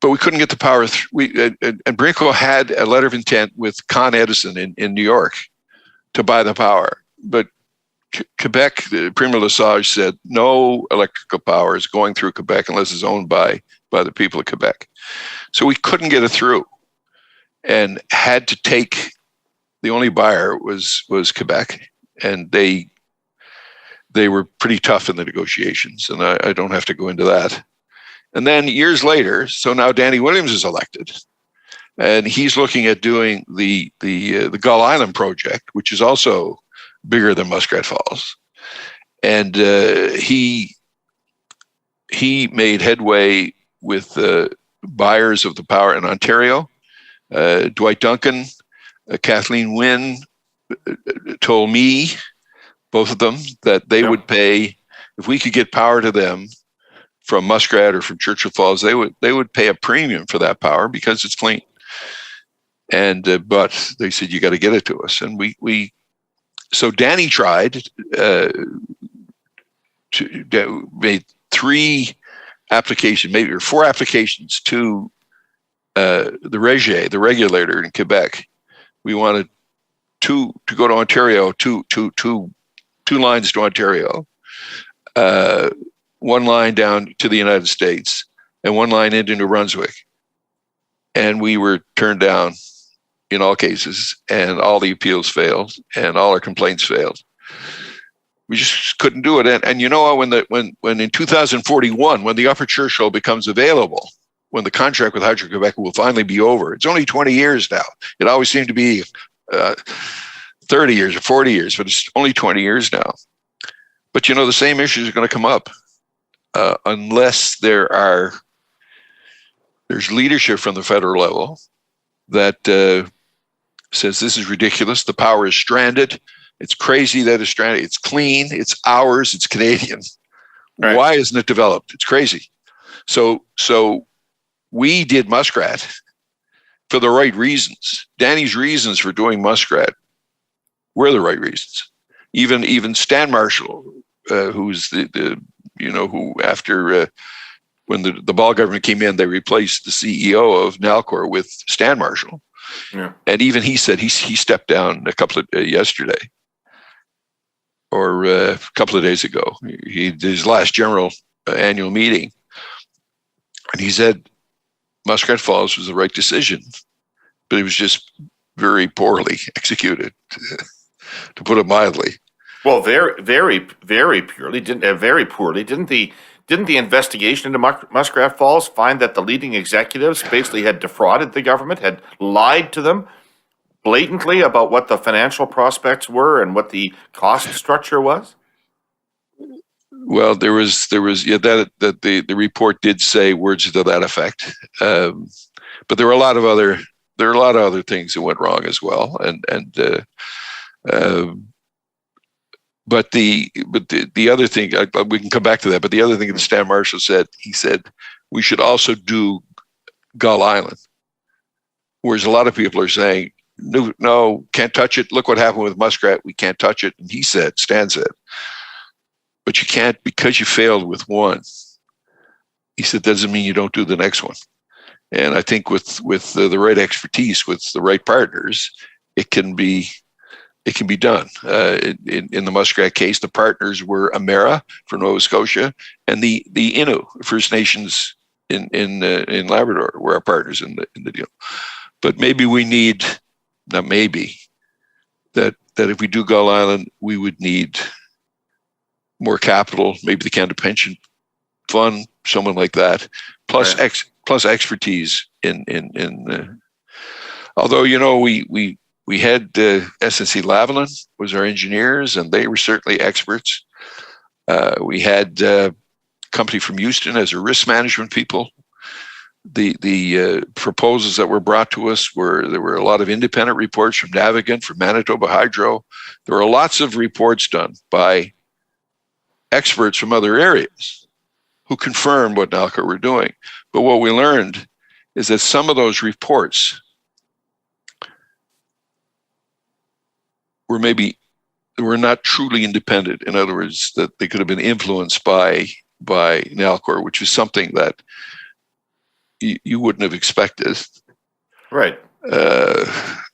But we couldn't get the power. And Brinko had a letter of intent with Con Edison in New York to buy the power. But Quebec, Premier Lesage said no electrical power is going through Quebec unless it's owned by the people of Quebec. So we couldn't get it through, and had to take, the only buyer was Quebec, and they were pretty tough in the negotiations, and I don't have to go into that. And then years later, so now Danny Williams is elected, and he's looking at doing the Gull Island project, which is also bigger than Muskrat Falls. And he made headway with the buyers of the power in Ontario. Dwight Duncan, Kathleen Wynne told me, both of them, that they would pay, if we could get power to them from Muskrat or from Churchill Falls, they would pay a premium for that power because it's clean. And but they said, you got to get it to us. And we so Danny tried made 3 applications, maybe, or 4 applications to the regulator in Quebec. We wanted to go to Ontario, two lines to Ontario, 1 line down to the United States, and 1 line into New Brunswick. And we were turned down in all cases, and all the appeals failed, and all our complaints failed. We just couldn't do it. And you know, when in 2041, when the Upper Churchill becomes available, when the contract with Hydro-Quebec will finally be over, it's only 20 years now. It always seemed to be 30 years or 40 years, but it's only 20 years now. But you know, the same issues are going to come up unless there's leadership from the federal level that says this is ridiculous. The power is stranded. It's crazy that it's stranded. It's clean. It's ours. It's Canadian. Right. Why isn't it developed? It's crazy. So we did Muskrat for the right reasons. Danny's reasons for doing Muskrat were the right reasons. Even Stan Marshall, who's who after when the Ball government came in, they replaced the CEO of Nalcor with Stan Marshall. Yeah. And even he said he stepped down a couple of yesterday or a couple of days ago. He did his last general annual meeting, and he said Muskrat Falls was the right decision, but it was just very poorly executed, to put it mildly. Well, very poorly. Didn't the investigation into Muskrat Falls find that the leading executives basically had defrauded the government, had lied to them blatantly about what the financial prospects were and what the cost structure was? Well, there was that the report did say words to that effect, but there were a lot of other things that went wrong as well, But the other thing, we can come back to that, but the other thing that Stan Marshall said, he said, we should also do Gull Island. Whereas a lot of people are saying, no, can't touch it. Look what happened with Muskrat. We can't touch it. And Stan said, but you can't, because you failed with one. He said, doesn't mean you don't do the next one. And I think with the right expertise, with the right partners, it can be done. In the Muskrat case, the partners were Amera for Nova Scotia and the Innu First Nations in Labrador were our partners in the deal. But maybe we need, not maybe, that if we do Gull Island, we would need more capital, maybe the Canada Pension Fund, someone like that, plus expertise in although, you know, we had SNC Lavalin was our engineers, and they were certainly experts. We had a company from Houston as a risk management people. The proposals that were brought to us there were a lot of independent reports from Navigant, from Manitoba Hydro. There were lots of reports done by experts from other areas who confirmed what Nalcor were doing. But what we learned is that some of those reports were not truly independent. In other words, that they could have been influenced by by Nalcor, which is something that you wouldn't have expected. Right. That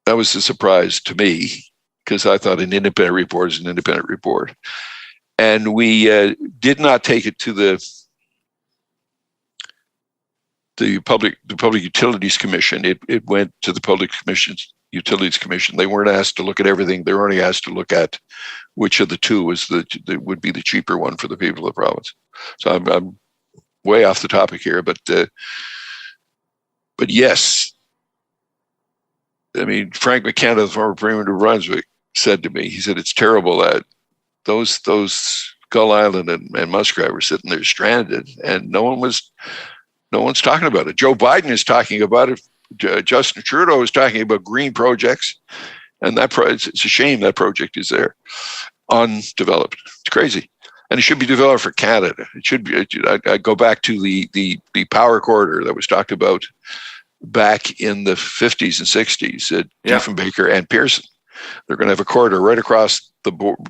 was a surprise to me, because I thought an independent report is an independent report. And we did not take it to the Public Utilities Commission. It went to the Public Utilities Commission. They weren't asked to look at everything. They were only asked to look at which of the two would be the cheaper one for the people of the province. So I'm way off the topic here, but yes, I mean, Frank McKenna, the former Premier of Brunswick, said to me, he said, it's terrible that those Gull Island and Muskrat were sitting there stranded, and no one's talking about it. Joe Biden is talking about it. Justin Trudeau is talking about green projects, and it's a shame that project is there, undeveloped. It's crazy, and it should be developed for Canada. It should be. I go back to the power corridor that was talked about back in the 50s and 60s at Diefenbaker and Pearson. They're going to have a corridor right across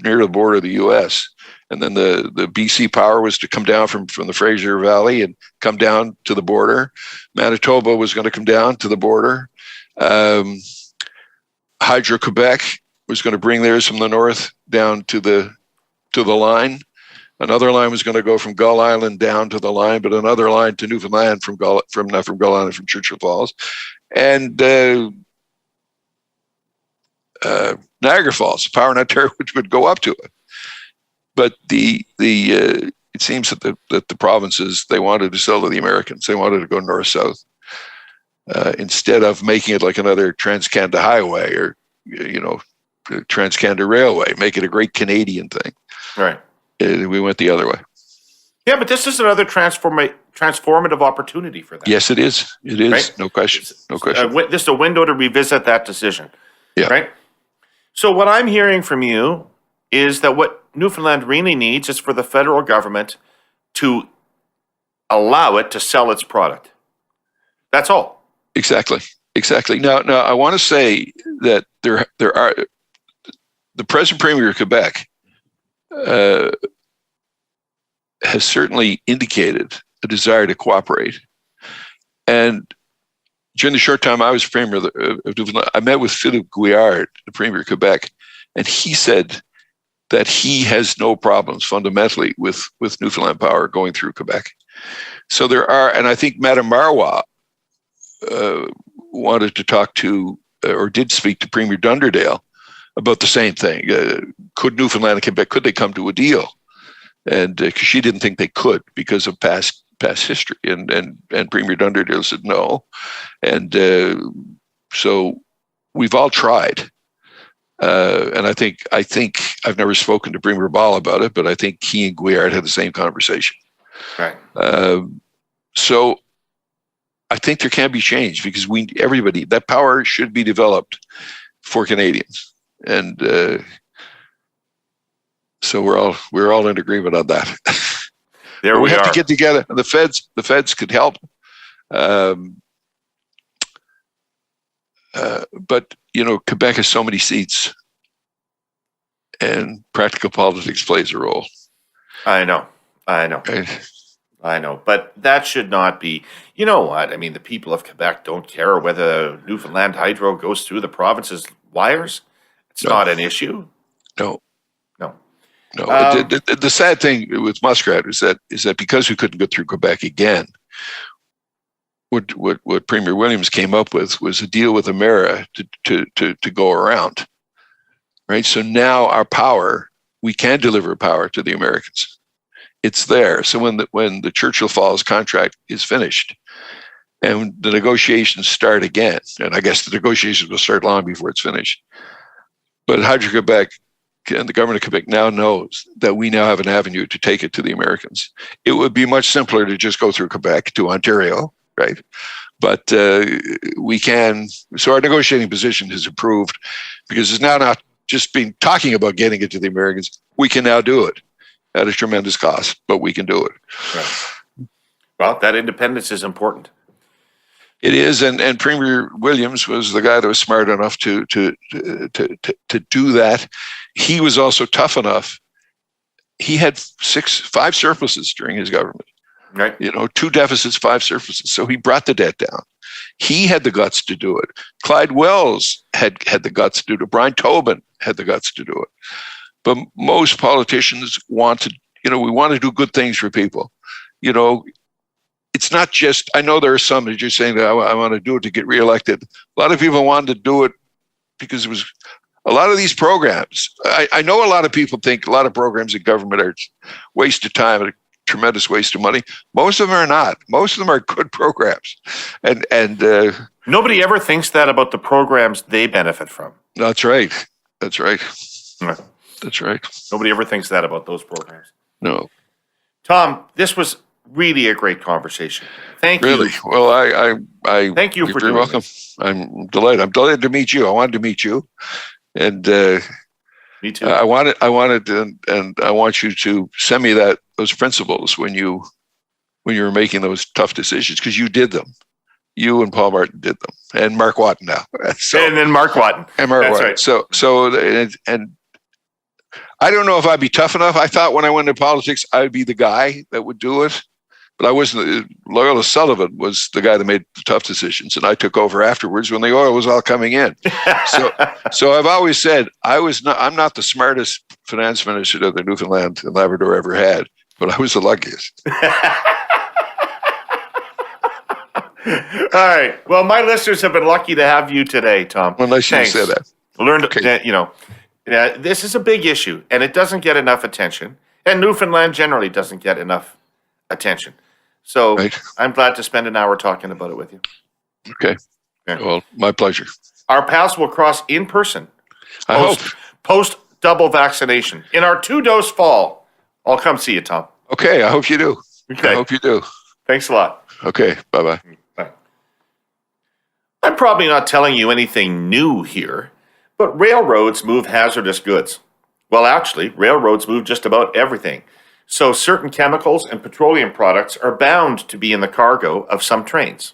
near the border of the U.S. And then the BC Power was to come down from the Fraser Valley and come down to the border. Manitoba was going to come down to the border. Hydro-Quebec was going to bring theirs from the north down to the line. Another line was going to go from Gull Island down to the line, but another line to Newfoundland from Gull Island, from Churchill Falls. And Niagara Falls, Power in Ontario, which would go up to it. But it seems that the provinces, they wanted to sell to the Americans. They wanted to go north-south instead of making it like another Trans-Canada Highway or Trans-Canada Railway, make it a great Canadian thing. Right. We went the other way. Yeah, but this is another transformative opportunity for them. Yes, it is. It is. Right? No question. No question. This is a window to revisit that decision. Yeah. Right. So what I'm hearing from you is that what Newfoundland really needs is for the federal government to allow it to sell its product. That's all. Exactly. Now, I want to say that there are the present Premier of Quebec has certainly indicated a desire to cooperate. And during the short time I was Premier of Newfoundland, I met with Philippe Gouillard, the Premier of Quebec, and he said that he has no problems fundamentally with Newfoundland Power going through Quebec. So there are, and I think Madame Marois wanted to talk to, or did speak to Premier Dunderdale about the same thing. Could Newfoundland and Quebec, could they come to a deal? And because she didn't think they could because of past history, and Premier Dunderdale said no, and so we've all tried, and I think I've never spoken to Premier Ball about it, but I think he and Gouillard had the same conversation. Right. So I think there can be change, because everybody, that power should be developed for Canadians, and so we're all in agreement on that. There we have to get together. The feds could help, but Quebec has so many seats, and practical politics plays a role. I know, but that should not be. You know what? I mean, the people of Quebec don't care whether Newfoundland Hydro goes through the province's wires. It's not an issue. No. The sad thing with Muskrat is that because we couldn't go through Quebec again, what Premier Williams came up with was a deal with Emera to go around, right? So now our power, we can deliver power to the Americans. It's there. So when the Churchill Falls contract is finished, and the negotiations start again, and I guess the negotiations will start long before it's finished, but Hydro-Quebec and the government of Quebec now knows that we now have an avenue to take it to the Americans. It would be much simpler to just go through Quebec to Ontario, right? But we can, so our negotiating position has improved, because it's now not just been talking about getting it to the Americans. We can now do it at a tremendous cost, but we can do it. Right. Well, that independence is important. It is, and Premier Williams was the guy that was smart enough to do that. He was also tough enough he had 5 surpluses during his government. Right. 2 deficits, 5 surpluses. So he brought the debt down. He had the guts to do it. Clyde Wells had the guts to do it. Brian Tobin had the guts to do it. But most politicians want to, we want to do good things for people. It's not just, I know there are some that you're saying that I want to do it to get reelected. A lot of people wanted to do it because it was a lot of these programs. I know a lot of people think a lot of programs in government are a waste of time and a tremendous waste of money. Most of them are not. Most of them are good programs. And nobody ever thinks that about the programs they benefit from. That's right. That's right. That's right. Nobody ever thinks that about those programs. No. Tom, this was really a great conversation. Thank you. Really? Well, I thank you for doing welcome. This. I'm delighted. I'm delighted to meet you. I wanted to meet you, and me too. I wanted, and I want you to send me those principles when you were making those tough decisions, because you did them. You and Paul Martin did them, and Mark Watton now. And then Mark Watton. And Mark That's Watton. Right. So I don't know if I'd be tough enough. I thought when I went into politics, I'd be the guy that would do it. But I wasn't. Loyola Sullivan was the guy that made the tough decisions, and I took over afterwards when the oil was all coming in. So I've always said I'm not the smartest finance minister that the Newfoundland and Labrador ever had, but I was the luckiest. All right. Well, my listeners have been lucky to have you today, Tom. Well, nice you said that. Learned that, this is a big issue, and it doesn't get enough attention. And Newfoundland generally doesn't get enough attention. So right. I'm glad to spend an hour talking about it with you. Okay. Well, my pleasure. Our paths will cross in person. I hope. Post double vaccination. In our 2-dose fall. I'll come see you, Tom. Okay. I hope you do. Okay. I hope you do. Thanks a lot. Okay. Bye-bye. Bye. I'm probably not telling you anything new here, but railroads move hazardous goods. Well, actually, railroads move just about everything. So certain chemicals and petroleum products are bound to be in the cargo of some trains.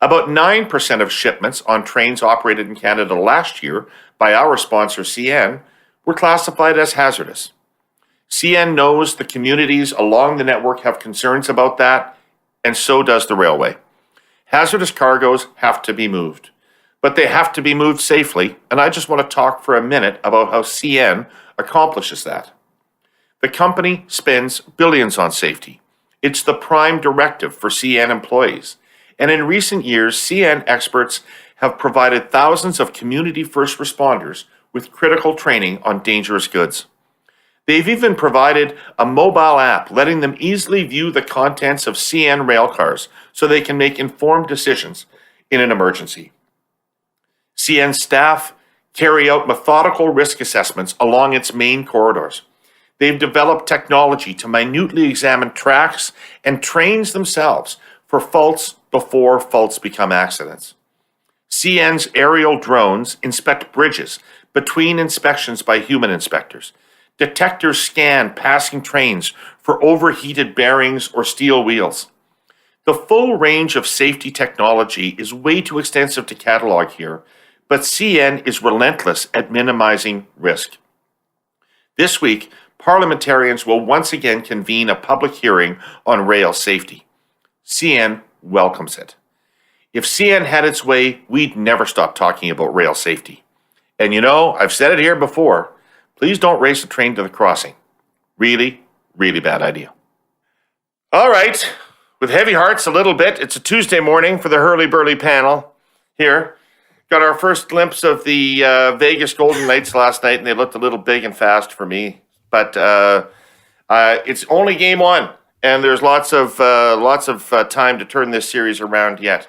About 9% of shipments on trains operated in Canada last year by our sponsor CN were classified as hazardous. CN knows the communities along the network have concerns about that, and so does the railway. Hazardous cargoes have to be moved, but they have to be moved safely, and I just want to talk for a minute about how CN accomplishes that. The company spends billions on safety. It's the prime directive for CN employees. And in recent years, CN experts have provided thousands of community first responders with critical training on dangerous goods. They've even provided a mobile app letting them easily view the contents of CN railcars so they can make informed decisions in an emergency. CN staff carry out methodical risk assessments along its main corridors. They've developed technology to minutely examine tracks and trains themselves for faults before faults become accidents. CN's aerial drones inspect bridges between inspections by human inspectors. Detectors scan passing trains for overheated bearings or steel wheels. The full range of safety technology is way too extensive to catalog here, but CN is relentless at minimizing risk. This week, parliamentarians will once again convene a public hearing on rail safety. CN welcomes it. If CN had its way, we'd never stop talking about rail safety. And I've said it here before, please don't race a train to the crossing. Really, really bad idea. All right, with heavy hearts a little bit, it's a Tuesday morning for the Herle Burly panel here. Got our first glimpse of the Vegas Golden Knights last night, and they looked a little big and fast for me. But it's only game 1, and there's lots of time to turn this series around yet.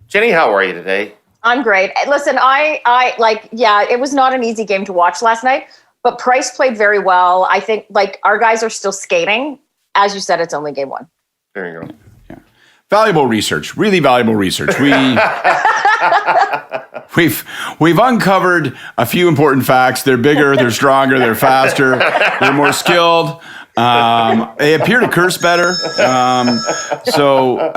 Jenni, how are you today? I'm great. Listen, it was not an easy game to watch last night, but Price played very well. I think our guys are still skating. As you said, it's only game 1. There you go. Yeah. Valuable research, really valuable research. We've uncovered a few important facts. They're bigger, they're stronger, they're faster, they're more skilled. They appear to curse better. So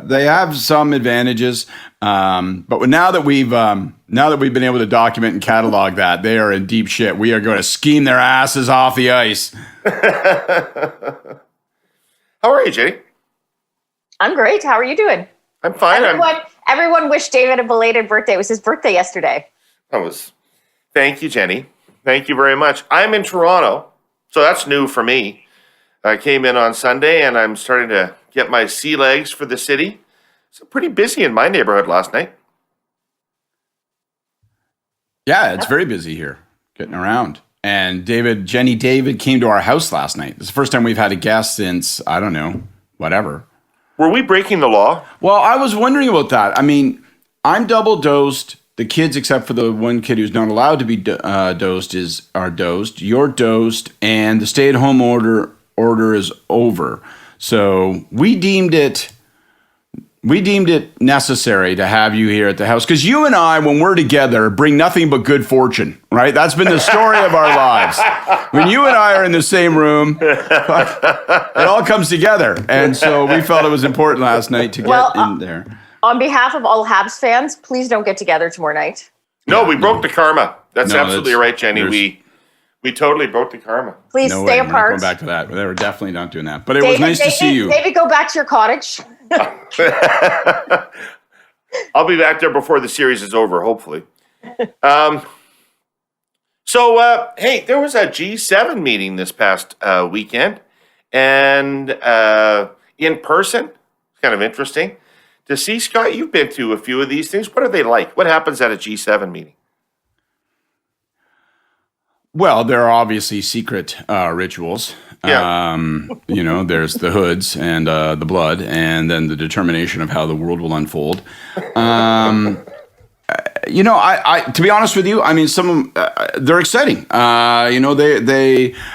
they have some advantages. But now that we've been able to document and catalog that, they are in deep shit. We are going to scheme their asses off the ice. How are you, Jenny? I'm great. How are you doing? I'm fine. Everyone wished David a belated birthday. It was his birthday yesterday. Thank you, Jenny. Thank you very much. I'm in Toronto, so that's new for me. I came in on Sunday, and I'm starting to get my sea legs for the city. It's pretty busy in my neighborhood last night. Yeah, it's very busy here, getting around. And David came to our house last night. It's the first time we've had a guest since, I don't know, whatever. Were we breaking the law? Well, I was wondering about that. I mean, I'm double dosed. The kids, except for the one kid who's not allowed to be dosed, are dosed. You're dosed, and the stay-at-home order is over. So we deemed it necessary to have you here at the house, because you and I, when we're together, bring nothing but good fortune, right? That's been the story of our lives. When you and I are in the same room, it all comes together. And so we felt it was important last night to get in there. On behalf of all Habs fans, please don't get together tomorrow night. No, we broke the karma. That's absolutely right, Jenny. We totally broke the karma. Please stay apart. We're not going back to that. They were definitely not doing that. But it was nice to see you. Maybe go back to your cottage. I'll be back there before the series is over, hopefully. Hey, there was a G7 meeting this past weekend, and in person. It's kind of interesting to see. Scott, you've been to a few of these things. What are they like? What happens at a G7 meeting? Well, there are obviously secret rituals. Yeah. There's the hoods and the blood, and then the determination of how the world will unfold. I to be honest with you, I mean, some of them, they're exciting.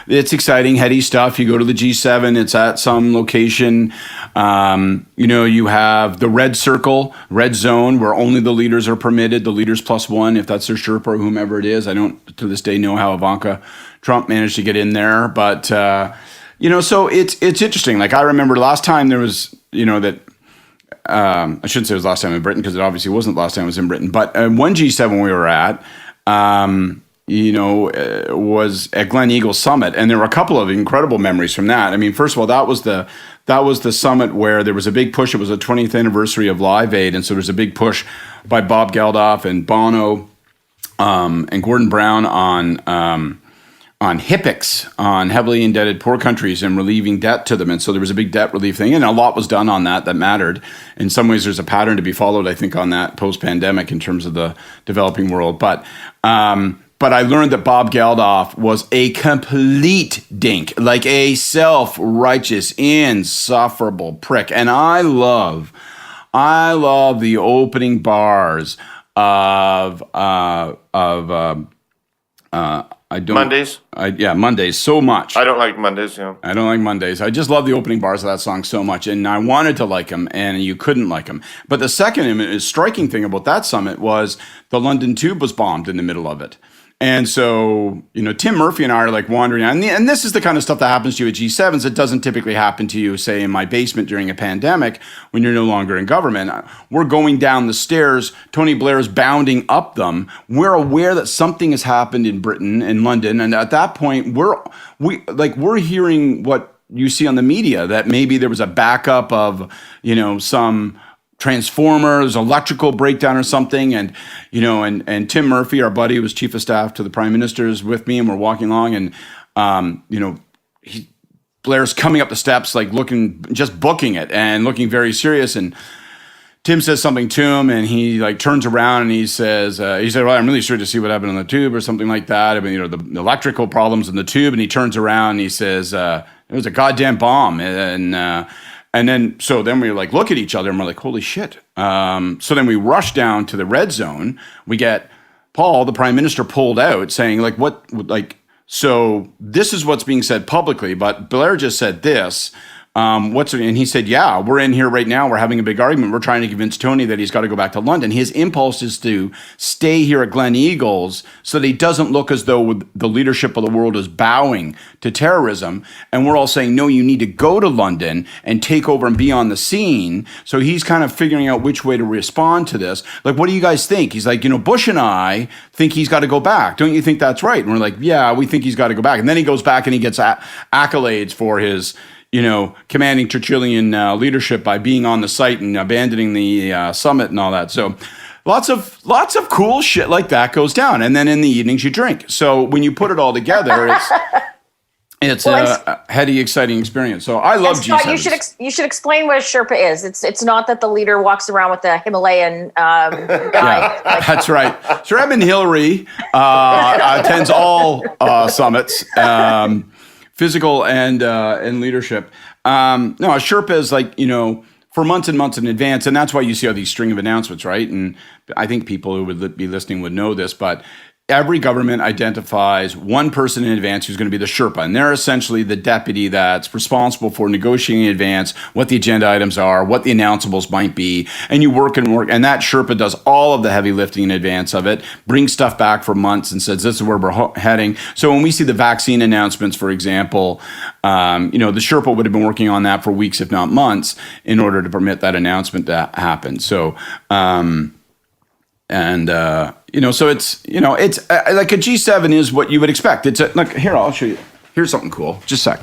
It's exciting, heady stuff. You go to the G7, it's at some location. You have the red circle, red zone, where only the leaders are permitted, the leaders plus one, if that's their Sherpa or whomever it is. I don't, to this day, know how Ivanka Trump managed to get in there. But, so it's interesting. Like, I remember last time there was, I shouldn't say it was last time in Britain, because it obviously wasn't the last time I was in Britain. But one G7 we were at, was at Glen Eagle Summit, and there were a couple of incredible memories from that. I mean, first of all, that was the summit where there was a big push. It was the 20th anniversary of Live Aid, and so there was a big push by Bob Geldof and Bono and Gordon Brown on HIPICs, on heavily indebted poor countries, and relieving debt to them. And so there was a big debt relief thing, and a lot was done on that mattered. In some ways, there's a pattern to be followed, I think, on that post-pandemic in terms of the developing world. But I learned that Bob Geldof was a complete dink, like a self-righteous, insufferable prick. And I love the opening bars of Mondays? Mondays so much. I don't like Mondays, I don't like Mondays. I just love the opening bars of that song so much, and I wanted to like them, and you couldn't like them. But the second striking thing about that summit was the London Tube was bombed in the middle of it. And so, Tim Murphy and I are like wandering around, and this is the kind of stuff that happens to you at G7s. It doesn't typically happen to you, say, in my basement during a pandemic when you're no longer in government. We're going down the stairs. Tony Blair's bounding up them. We're aware that something has happened in Britain, in London, and at that point, we're hearing what you see on the media, that maybe there was a backup of, some transformer, there's electrical breakdown or something, and Tim Murphy, our buddy who was chief of staff to the prime minister, is with me, and we're walking along, and Blair's coming up the steps, like booking it and looking very serious, and Tim says something to him, and he turns around and he said, well, I'm really sure to see what happened on the tube or something like that. I mean, the electrical problems in the tube, and he turns around and he says, it was a goddamn bomb, and then we look at each other and we're like, holy shit. So then we rush down to the red zone. We get Paul, the prime minister, pulled out saying so this is what's being said publicly, but Blair just said this. And he said, yeah, we're in here right now. We're having a big argument. We're trying to convince Tony that he's got to go back to London. His impulse is to stay here at Glen Eagles so that he doesn't look as though the leadership of the world is bowing to terrorism. And we're all saying, no, you need to go to London and take over and be on the scene. So he's kind of figuring out which way to respond to this. Like, what do you guys think? He's like, Bush and I think he's got to go back. Don't you think that's right? And we're like, yeah, we think he's got to go back. And then he goes back and he gets accolades for his commanding Churchillian leadership by being on the site and abandoning the summit and all that. So lots of cool shit like that goes down. And then in the evenings you drink. So when you put it all together, it's a heady, exciting experience. So I love G7. You should explain what a Sherpa is. It's not that the leader walks around with a Himalayan guy. Yeah, that's right. Sir Edmund Hillary attends all summits. Physical and leadership. No, a Sherpa is for months and months in advance, and that's why you see all these string of announcements, right? And I think people who would be listening would know this, but every government identifies one person in advance who's going to be the Sherpa, and they're essentially the deputy that's responsible for negotiating in advance what the agenda items are, what the announceables might be, and you work, and that Sherpa does all of the heavy lifting in advance of it, brings stuff back for months and says, this is where we're heading. So when we see the vaccine announcements, for example, the Sherpa would have been working on that for weeks, if not months, in order to permit that announcement to happen. So, so it's like a G7 is what you would expect. It's here, I'll show you. Here's something cool. Just a sec.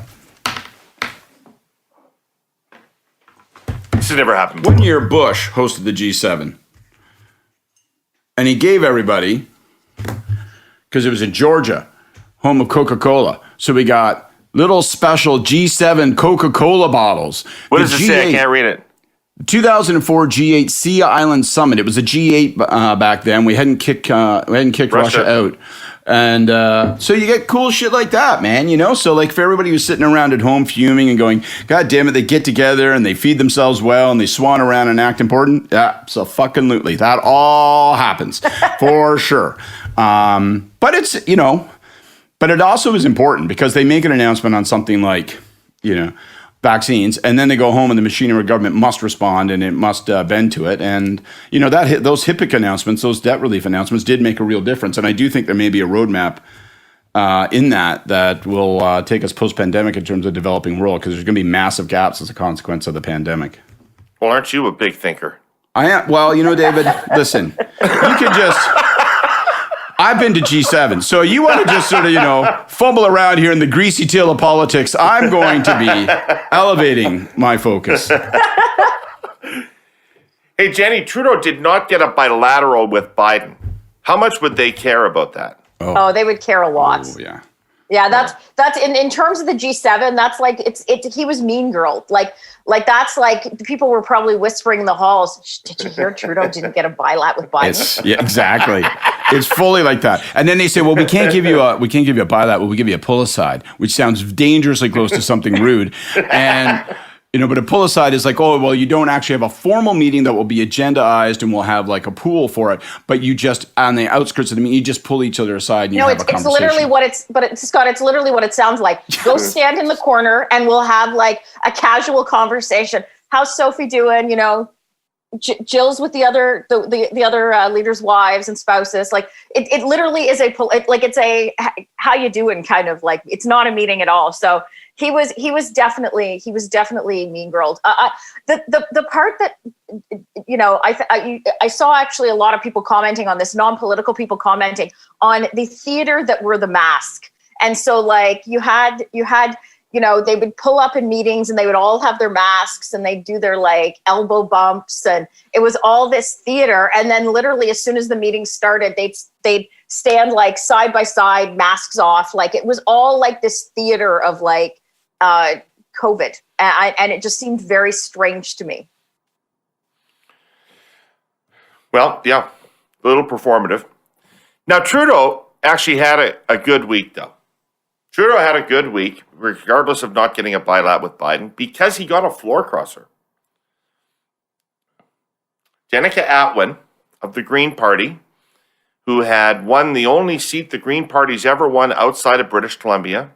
This has never happened. One year Bush hosted the G7. And he gave everybody, because it was in Georgia, home of Coca-Cola. So we got little special G7 Coca-Cola bottles. What does it say? I can't read it. 2004 G8 Sea Island Summit. It was a G8 back then. We hadn't kicked Russia out, and so you get cool shit like that, man. So like for everybody who's sitting around at home fuming and going, God damn it, they get together and they feed themselves well and they swan around and act important. Yeah, so fucking lootly. That all happens for sure. But it's but it also is important because they make an announcement on something like vaccines, and then they go home and the machinery of government must respond and it must bend to it. And, those HIPAA announcements, those debt relief announcements did make a real difference. And I do think there may be a roadmap in that will take us post-pandemic in terms of developing world, because there's going to be massive gaps as a consequence of the pandemic. Well, aren't you a big thinker? I am. Well, David, listen, you could just... I've been to G7, so you want to just sort of, fumble around here in the greasy tail of politics. I'm going to be elevating my focus. Hey, Jenni, Trudeau did not get a bilateral with Biden. How much would they care about that? Oh, they would care a lot. Oh, yeah. Yeah, that's in terms of the G7. That's like he was mean girl. Like that's like people were probably whispering in the halls. Did you hear Trudeau didn't get a bilat with Biden? Yeah, exactly. It's fully like that. And then they say, well, we can't give you a bilat. Well, we give you a pull aside, which sounds dangerously close to something rude. And but a pull aside is like, oh, well, you don't actually have a formal meeting that will be agendaized and we'll have like a pool for it. But you just, on the outskirts of the meeting, you just pull each other aside and you have a conversation. It's literally Scott, it's literally what it sounds like. Go stand in the corner and we'll have like a casual conversation. How's Sophie doing? Jill's with the other leaders' wives and spouses. Like it literally is it's a how you doing kind of like, it's not a meeting at all. So he was definitely mean girled. The part that I saw actually a lot of people commenting on this, non-political people commenting on the theater that were the mask. And so like you had they would pull up in meetings and they would all have their masks and they'd do their like elbow bumps, and it was all this theater. And then literally as soon as the meeting started, they'd stand like side by side, masks off. Like it was all like this theater of like COVID. And it just seemed very strange to me. Well, yeah, a little performative. Now, Trudeau actually had a good week, though. Trudeau had a good week, regardless of not getting a bilat with Biden, because he got a floor crosser. Jenica Atwin of the Green Party, who had won the only seat the Green Party's ever won outside of British Columbia,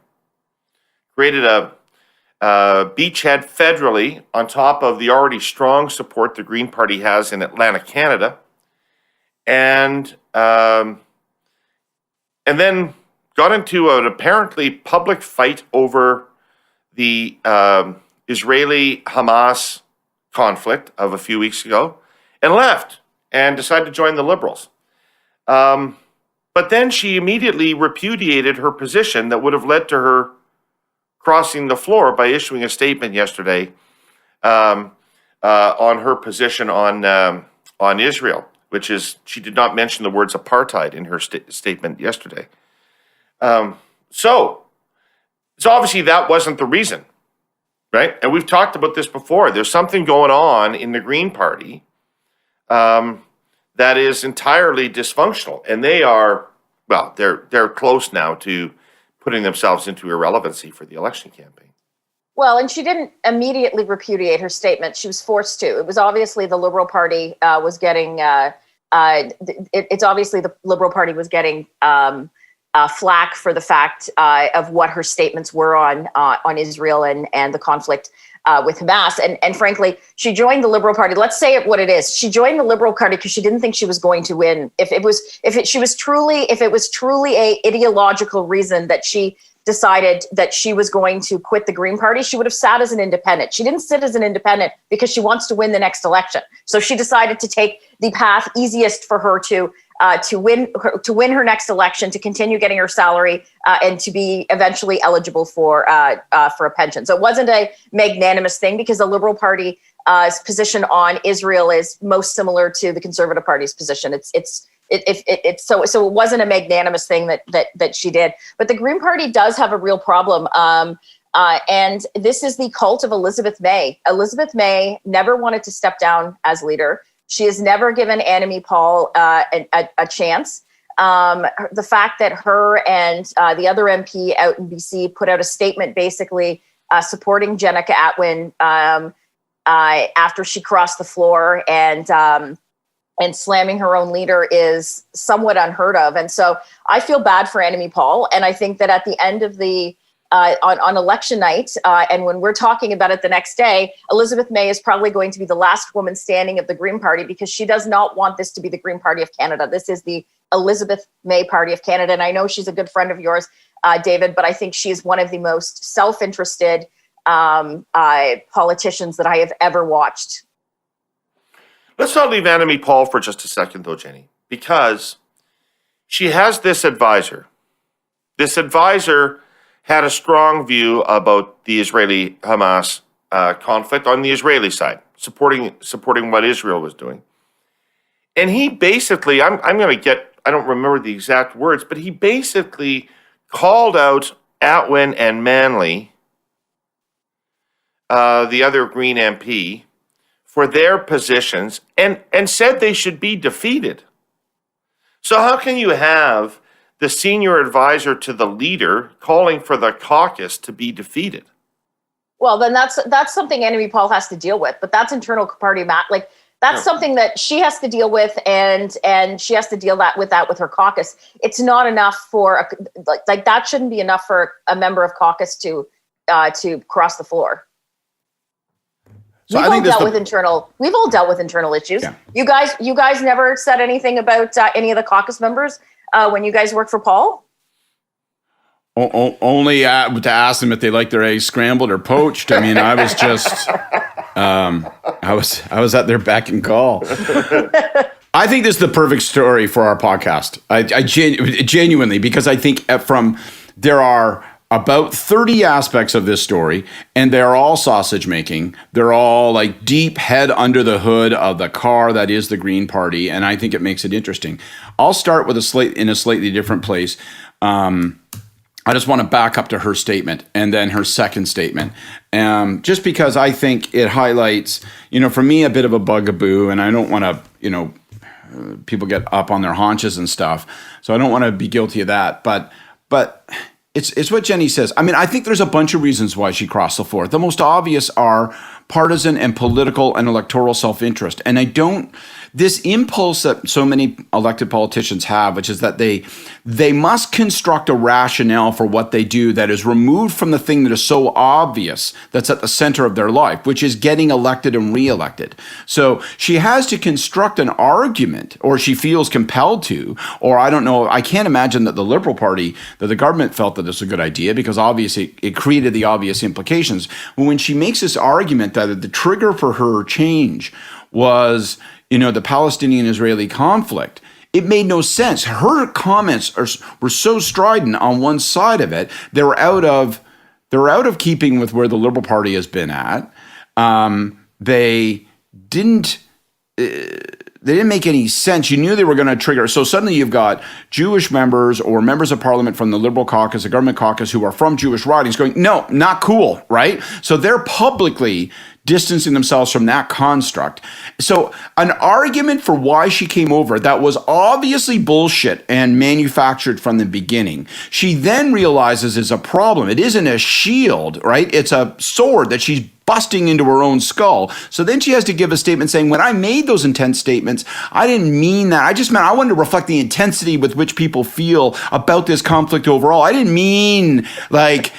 created a beachhead federally on top of the already strong support the Green Party has in Atlantic Canada, and then got into an apparently public fight over the Israeli-Hamas conflict of a few weeks ago, and left and decided to join the Liberals. But then she immediately repudiated her position that would have led to her crossing the floor by issuing a statement yesterday on her position on Israel, which is, she did not mention the words apartheid in her statement yesterday. So obviously that wasn't the reason, right? And we've talked about this before. There's something going on in the Green Party that is entirely dysfunctional, and they are, well, they're close now to putting themselves into irrelevancy for the election campaign. Well, and she didn't immediately repudiate her statement. She was forced to. It was obviously the Liberal Party was getting. It's obviously the Liberal Party was getting flack for the fact of what her statements were on Israel and the conflict with Hamas. And frankly, she joined the Liberal Party. Let's say it what it is. She joined the Liberal Party because she didn't think she was going to win. If it was truly a ideological reason that she decided that she was going to quit the Green Party, she would have sat as an independent. She didn't sit as an independent because she wants to win the next election. So she decided to take the path easiest for her to win her next election, to continue getting her salary, and to be eventually eligible for a pension. So it wasn't a magnanimous thing, because the Liberal Party's position on Israel is most similar to the Conservative Party's position. So it wasn't a magnanimous thing that she did. But the Green Party does have a real problem. And this is the cult of Elizabeth May. Elizabeth May never wanted to step down as leader. She has never given Annamie Paul a chance. The fact that her and the other MP out in BC put out a statement basically supporting Jenica Atwin after she crossed the floor and slamming her own leader is somewhat unheard of. And so I feel bad for Annamie Paul. And I think that at the end of the on election night, and when we're talking about it the next day, Elizabeth May is probably going to be the last woman standing of the Green Party, because she does not want this to be the Green Party of Canada. This is the Elizabeth May Party of Canada. And I know she's a good friend of yours, David, but I think she is one of the most self-interested politicians that I have ever watched. Let's not leave Annamie Paul for just a second, though, Jenny, because she has this advisor. This advisor had a strong view about the Israeli-Hamas conflict on the Israeli side, supporting what Israel was doing. And he basically, I don't remember the exact words, but he basically called out Atwin and Manley, the other Green MP, for their positions, and said they should be defeated. So how can you have the senior advisor to the leader calling for the caucus to be defeated? Well, then that's something Annamie Paul has to deal with, but that's internal party that's something that she has to deal with, and she has to deal with her caucus. It's not enough for that shouldn't be enough for a member of caucus to cross the floor. So We've all dealt with internal issues. Yeah. You guys never said anything about any of the caucus members when you guys worked for Paul? Only to ask them if they like their eggs scrambled or poached. I mean, I was just, I was at their beck and call. I think this is the perfect story for our podcast. I genuinely, because I think there are about 30 aspects of this story, and they're all sausage making. They're all like deep head under the hood of the car that is the Green Party, and I think it makes it interesting. I'll start with in a slightly different place. I just want to back up to her statement and then her second statement, just because I think it highlights, for me, a bit of a bugaboo, and I don't want to, people get up on their haunches and stuff, so I don't want to be guilty of that, but it's what Jenny says. I mean, I think there's a bunch of reasons why she crossed the floor. The most obvious are partisan and political and electoral self-interest. And this impulse that so many elected politicians have, which is that they must construct a rationale for what they do that is removed from the thing that is so obvious that's at the center of their life, which is getting elected and reelected. So she has to construct an argument, or she feels compelled to, or I don't know, I can't imagine that the Liberal Party, that the government felt that this was a good idea, because obviously it created the obvious implications. When she makes this argument that the trigger for her change was, the Palestinian-Israeli conflict, it made no sense. Her comments were so strident on one side of it. They're out of keeping with where the Liberal Party has been at. They didn't make any sense. You knew they were going to trigger. So suddenly you've got Jewish members or members of parliament from the Liberal caucus, the government caucus, who are from Jewish ridings going, no, not cool, right? So they're publicly distancing themselves from that construct. So an argument for why she came over that was obviously bullshit and manufactured from the beginning, she then realizes is a problem. It isn't a shield, right? It's a sword that she's busting into her own skull. So then she has to give a statement saying, when I made those intense statements, I didn't mean that. I just meant I wanted to reflect the intensity with which people feel about this conflict overall. I didn't mean that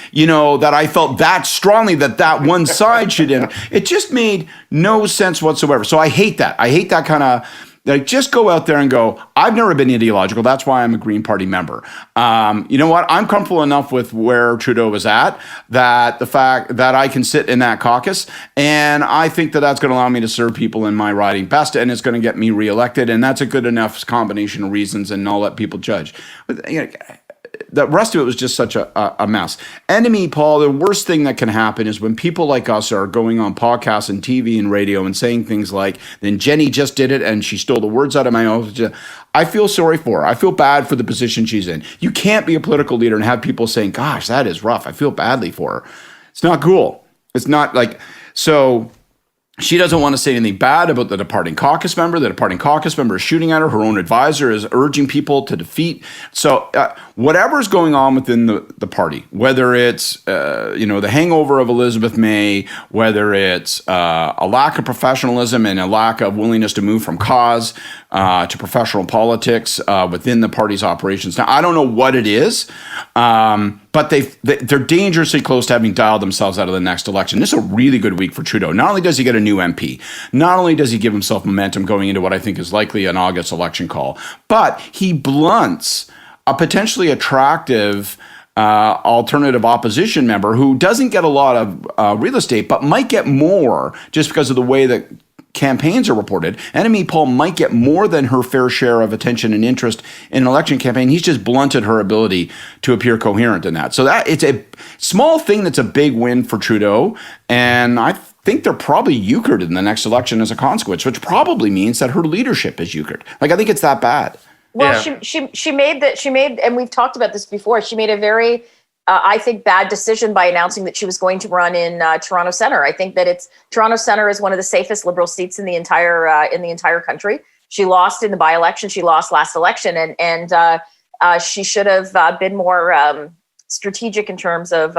I felt that strongly that one side should end. It just made no sense whatsoever. So I hate that. I hate that kind of, just go out there and go, I've never been ideological. That's why I'm a Green Party member. You know what? I'm comfortable enough with where Trudeau is at, that the fact that I can sit in that caucus, and I think that that's going to allow me to serve people in my riding best, and it's going to get me reelected, and that's a good enough combination of reasons, and I'll let people judge. But, the rest of it was just such a mess. Enemy, Paul, the worst thing that can happen is when people like us are going on podcasts and TV and radio and saying things like, then Jenni just did it and she stole the words out of my mouth. I feel sorry for her. I feel bad for the position she's in. You can't be a political leader and have people saying, gosh, that is rough. I feel badly for her. It's not cool. It's not so she doesn't want to say anything bad about the departing caucus member. The departing caucus member is shooting at her. Her own advisor is urging people to defeat. So whatever's going on within the party, whether it's, the hangover of Elizabeth May, whether it's a lack of professionalism and a lack of willingness to move from cause to professional politics within the party's operations. Now, I don't know what it is, but they're dangerously close to having dialed themselves out of the next election. This is a really good week for Trudeau. Not only does he get a new MP, not only does he give himself momentum going into what I think is likely an August election call, but he blunts a potentially attractive alternative opposition member who doesn't get a lot of real estate, but might get more just because of the way that campaigns are reported. Enemy Paul might get more than her fair share of attention and interest in an election campaign. He's just blunted her ability to appear coherent in that. So that it's a small thing that's a big win for Trudeau. And I think they're probably euchred in the next election as a consequence, which probably means that her leadership is euchred. I think it's that bad. Well, yeah. she made, and we've talked about this before, she made a very, I think, bad decision by announcing that she was going to run in Toronto Centre. I think that Toronto Centre is one of the safest Liberal seats in the entire country. She lost in the by-election. She lost last election, and she should have been more strategic in terms of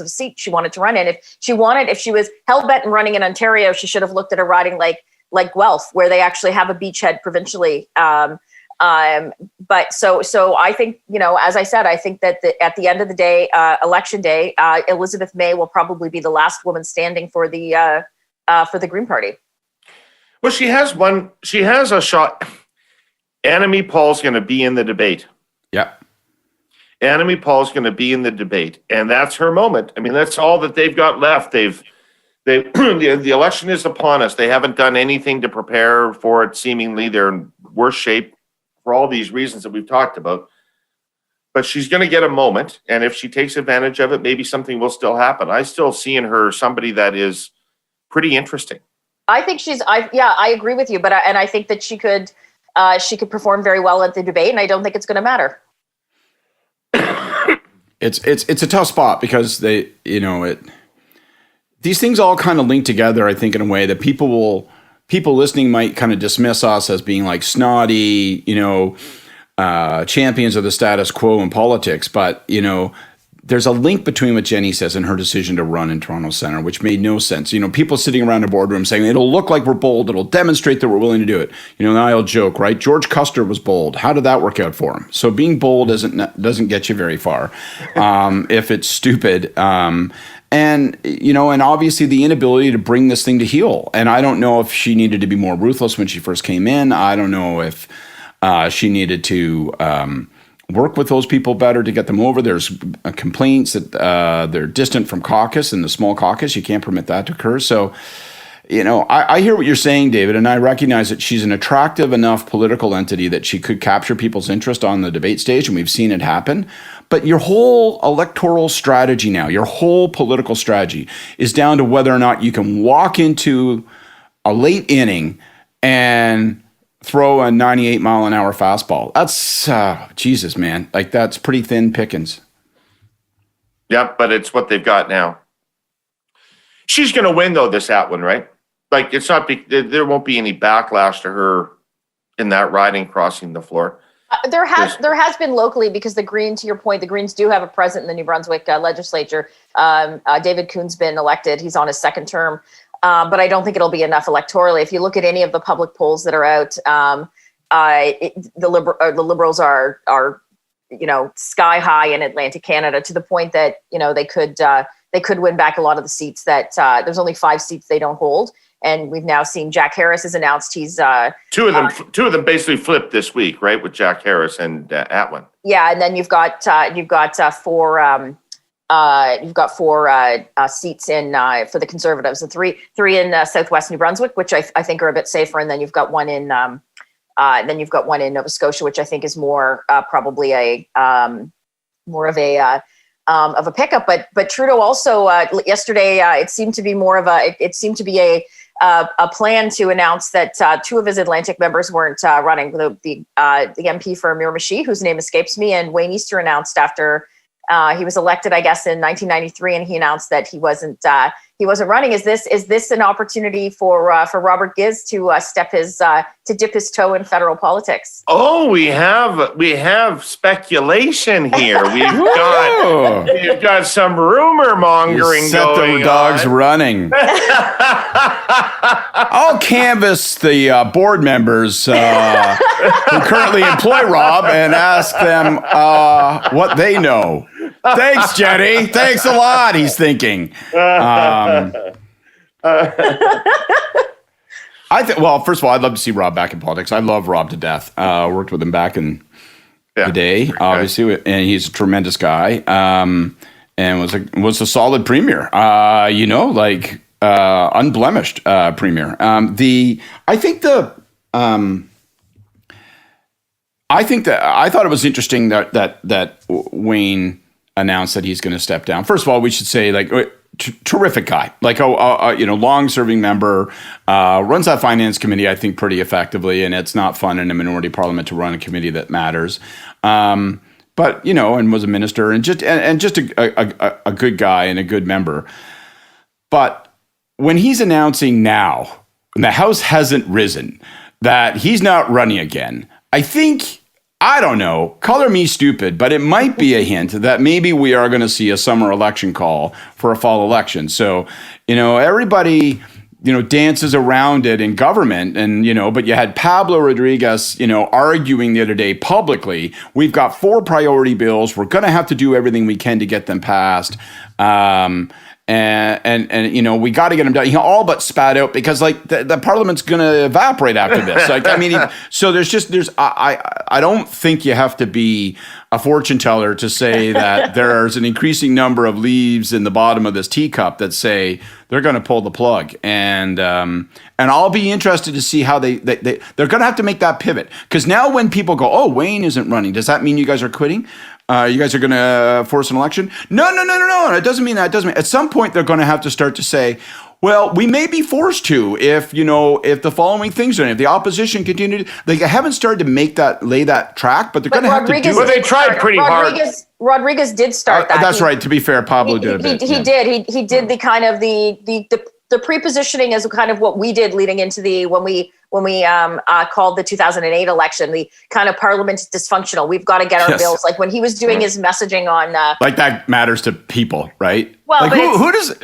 seat she wanted to run in. If she was hell-bent in running in Ontario, she should have looked at a riding like Guelph, where they actually have a beachhead provincially. But so I think, as I said, I think that at the end of the day, election day, Elizabeth May will probably be the last woman standing for the Green Party. Well, she has a shot. Enemy Paul's going to be in the debate. Yeah. Enemy Paul's going to be in the debate, and that's her moment. I mean, that's all that they've got left. The election is upon us. They haven't done anything to prepare for it. Seemingly, they're in worse shape for all these reasons that we've talked about. But she's going to get a moment, and if she takes advantage of it, maybe something will still happen. I still see in her somebody that is pretty interesting. I think I agree with you, but I think that she could perform very well at the debate, and I don't think it's going to matter. It's a tough spot because these things all kind of link together, I think, in a way that people listening might kind of dismiss us as being like snotty, champions of the status quo in politics. But, there's a link between what Jenni says and her decision to run in Toronto Centre, which made no sense. People sitting around a boardroom saying it'll look like we're bold, it'll demonstrate that we're willing to do it. And I'll joke, right? George Custer was bold. How did that work out for him? So being bold doesn't get you very far if it's stupid. And obviously the inability to bring this thing to heel. And I don't know if she needed to be more ruthless when she first came in. I don't know if she needed to work with those people better to get them over. There's complaints that they're distant from caucus, and the small caucus, you can't permit that to occur. So, I hear what you're saying, David, and I recognize that she's an attractive enough political entity that she could capture people's interest on the debate stage, and we've seen it happen. But your whole electoral strategy now, your whole political strategy is down to whether or not you can walk into a late inning and throw a 98-mile-an-hour fastball. That's, Jesus, man. Like, that's pretty thin pickings. Yep, but it's what they've got now. She's going to win, though, this Atwin, right? Like, it's not, there won't be any backlash to her in that riding crossing the floor. There has been locally, because the Greens, to your point, the Greens do have a presence in the New Brunswick legislature. David Kuhn's been elected. He's on his second term. But I don't think it'll be enough electorally. If you look at any of the public polls that are out, the Liberals are sky high in Atlantic Canada, to the point that they could win back a lot of the seats that there's only 5 seats they don't hold. And we've now seen Jack Harris has announced he's two of them basically flipped this week, right, with Jack Harris and Atwin. Yeah, and then you've got 4 seats in for the Conservatives, and three in Southwest New Brunswick, which I think are a bit safer, and then you've got one in Nova Scotia, which I think is more probably more of a pickup. But Trudeau also yesterday it seemed to be a plan to announce that 2 of his Atlantic members weren't running. The MP for Miramichi, whose name escapes me, and Wayne Easter announced after he was elected, I guess, in 1993, and he announced that he wasn't running. Is this an opportunity for Robert Giz to dip his toe in federal politics? Oh, we have speculation here. We've got some rumor mongering going on. Set the dogs running. I'll canvass the board members who currently employ Rob and ask them what they know. Thanks, Jenni. Thanks a lot, he's thinking. Well, first of all, I'd love to see Rob back in politics. I love Rob to death. Worked with him back in the day, obviously, and he's a tremendous guy. And was a solid premier. Unblemished premier. I thought it was interesting that Wayne announced that he's going to step down. First of all, we should say, terrific guy, long-serving member, runs that finance committee, I think, pretty effectively, and it's not fun in a minority parliament to run a committee that matters. And was a minister and just a good guy and a good member. But when he's announcing now, and the House hasn't risen, that he's not running again, I don't know, color me stupid, but it might be a hint that maybe we are going to see a summer election call for a fall election. So, everybody, dances around it in government, and, but you had Pablo Rodriguez, arguing the other day publicly, we've got 4 priority bills. We're going to have to do everything we can to get them passed. And we got to get them done. He all but spat out because the parliament's going to evaporate after this. I don't think you have to be a fortune teller to say that there's an increasing number of leaves in the bottom of this teacup that say they're going to pull the plug. And I'll be interested to see how they're going to have to make that pivot, because now when people go, oh, Wayne isn't running, does that mean you guys are quitting? You guys are going to force an election? No. It doesn't mean that. It doesn't mean. At some point, they're going to have to start to say, well, we may be forced to if the following things are, if the opposition continued. They haven't started to lay that track, but they're going to have to do it. Well, they tried pretty hard. Rodriguez did start that. That's right. To be fair, Pablo did a bit. He did. He did the kind of the the pre-positioning is kind of what we did leading into when we called the 2008 election. The kind of parliament is dysfunctional. We've got to get our bills. Like when he was doing his messaging on, like that matters to people, right? Well, like who does?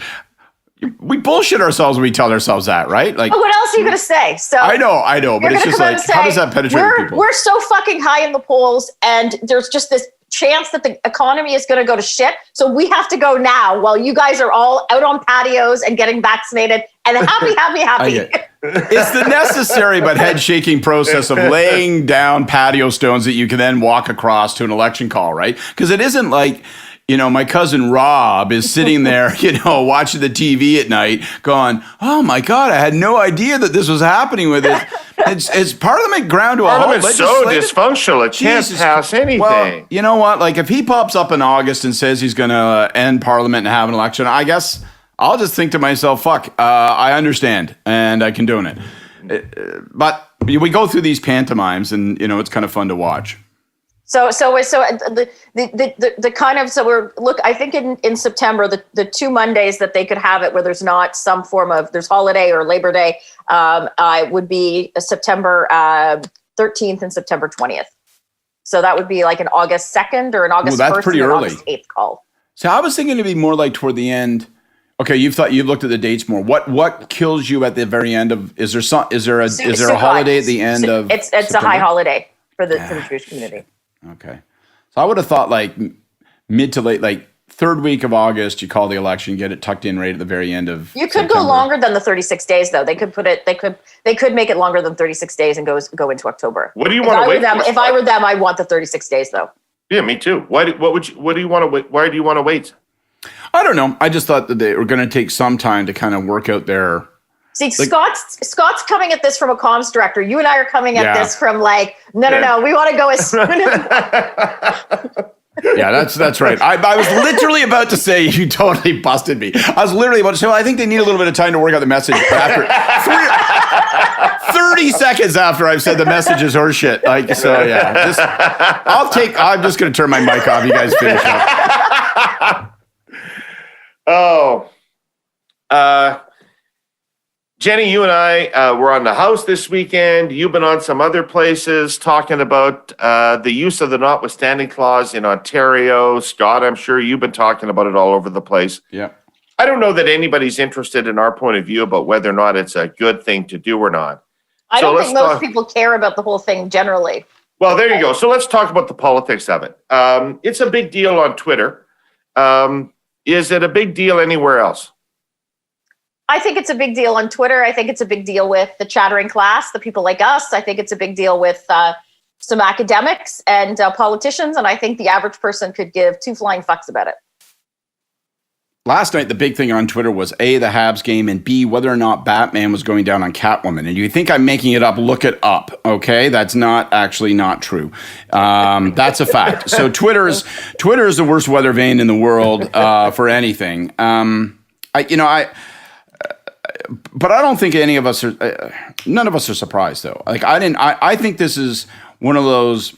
We bullshit ourselves when we tell ourselves that, right? Like, what else are you going to say? So I know, but it's just like, how does that penetrate people? We're so fucking high in the polls, and there's just this chance that the economy is going to go to shit. So we have to go now while you guys are all out on patios and getting vaccinated and happy. It's the necessary but head-shaking process of laying down patio stones that you can then walk across to an election call, right? Because it isn't like, my cousin Rob is sitting there, watching the TV at night going, oh my God, I had no idea that this was happening with it. It's Parliament ground to a halt. Parliament's so dysfunctional, it can't pass anything. Well, you know what? Like if he pops up in August and says he's going to end Parliament and have an election, I guess I'll just think to myself, fuck, I understand and I condone it. But we go through these pantomimes and, it's kind of fun to watch. So the kind of, I think in September, the 2 Mondays that they could have it where there's not some form of, there's holiday or Labor Day, would be September 13th and September 20th. So that would be like an August 2nd or an August 1st and an August 8th call. So I was thinking it'd be more like toward the end. Okay, you've looked at the dates more. What kills you at the very end of, is there a holiday at the end of It's September? a high holiday for the Jewish community. Okay. So I would have thought like mid to late, like third week of August, you call the election, get it tucked in right at the very end of You could September. go longer than the 36 days though. They could make it longer than 36 days and go into October. What do you want to wait for? If I were them, I want the 36 days though. Yeah, me too. What do you want to wait? Why do you want to wait? I don't know. I just thought that they were going to take some time to kind of work out their. See, Scott's coming at this from a comms director. You and I are coming at this from like, no. We want to go as soon as. Yeah, that's right. I was literally about to say you totally busted me. I was literally about to say, well, I think they need a little bit of time to work out the message. After 30 seconds after I've said the message is horseshit. Like, so yeah, I'm just going to turn my mic off. You guys finish up. Jenni, you and I were on the house this weekend. You've been on some other places talking about the use of the notwithstanding clause in Ontario. Scott, I'm sure you've been talking about it all over the place. Yeah. I don't know that anybody's interested in our point of view about whether or not it's a good thing to do or not. I don't think most people care about the whole thing generally. Well, there you go. So let's talk about the politics of it. It's a big deal on Twitter. Is it a big deal anywhere else? I think it's a big deal on Twitter. I think it's a big deal with the chattering class, the people like us. I think it's a big deal with some academics and politicians. And I think the average person could give two flying fucks about it. Last night, the big thing on Twitter was A, the Habs game, and B, whether or not Batman was going down on Catwoman. And you think I'm making it up, look it up, okay? That's actually not true. That's a fact. So Twitter is the worst weather vane in the world for anything. But I don't think any of us are, none of us are surprised though. Like I think this is one of those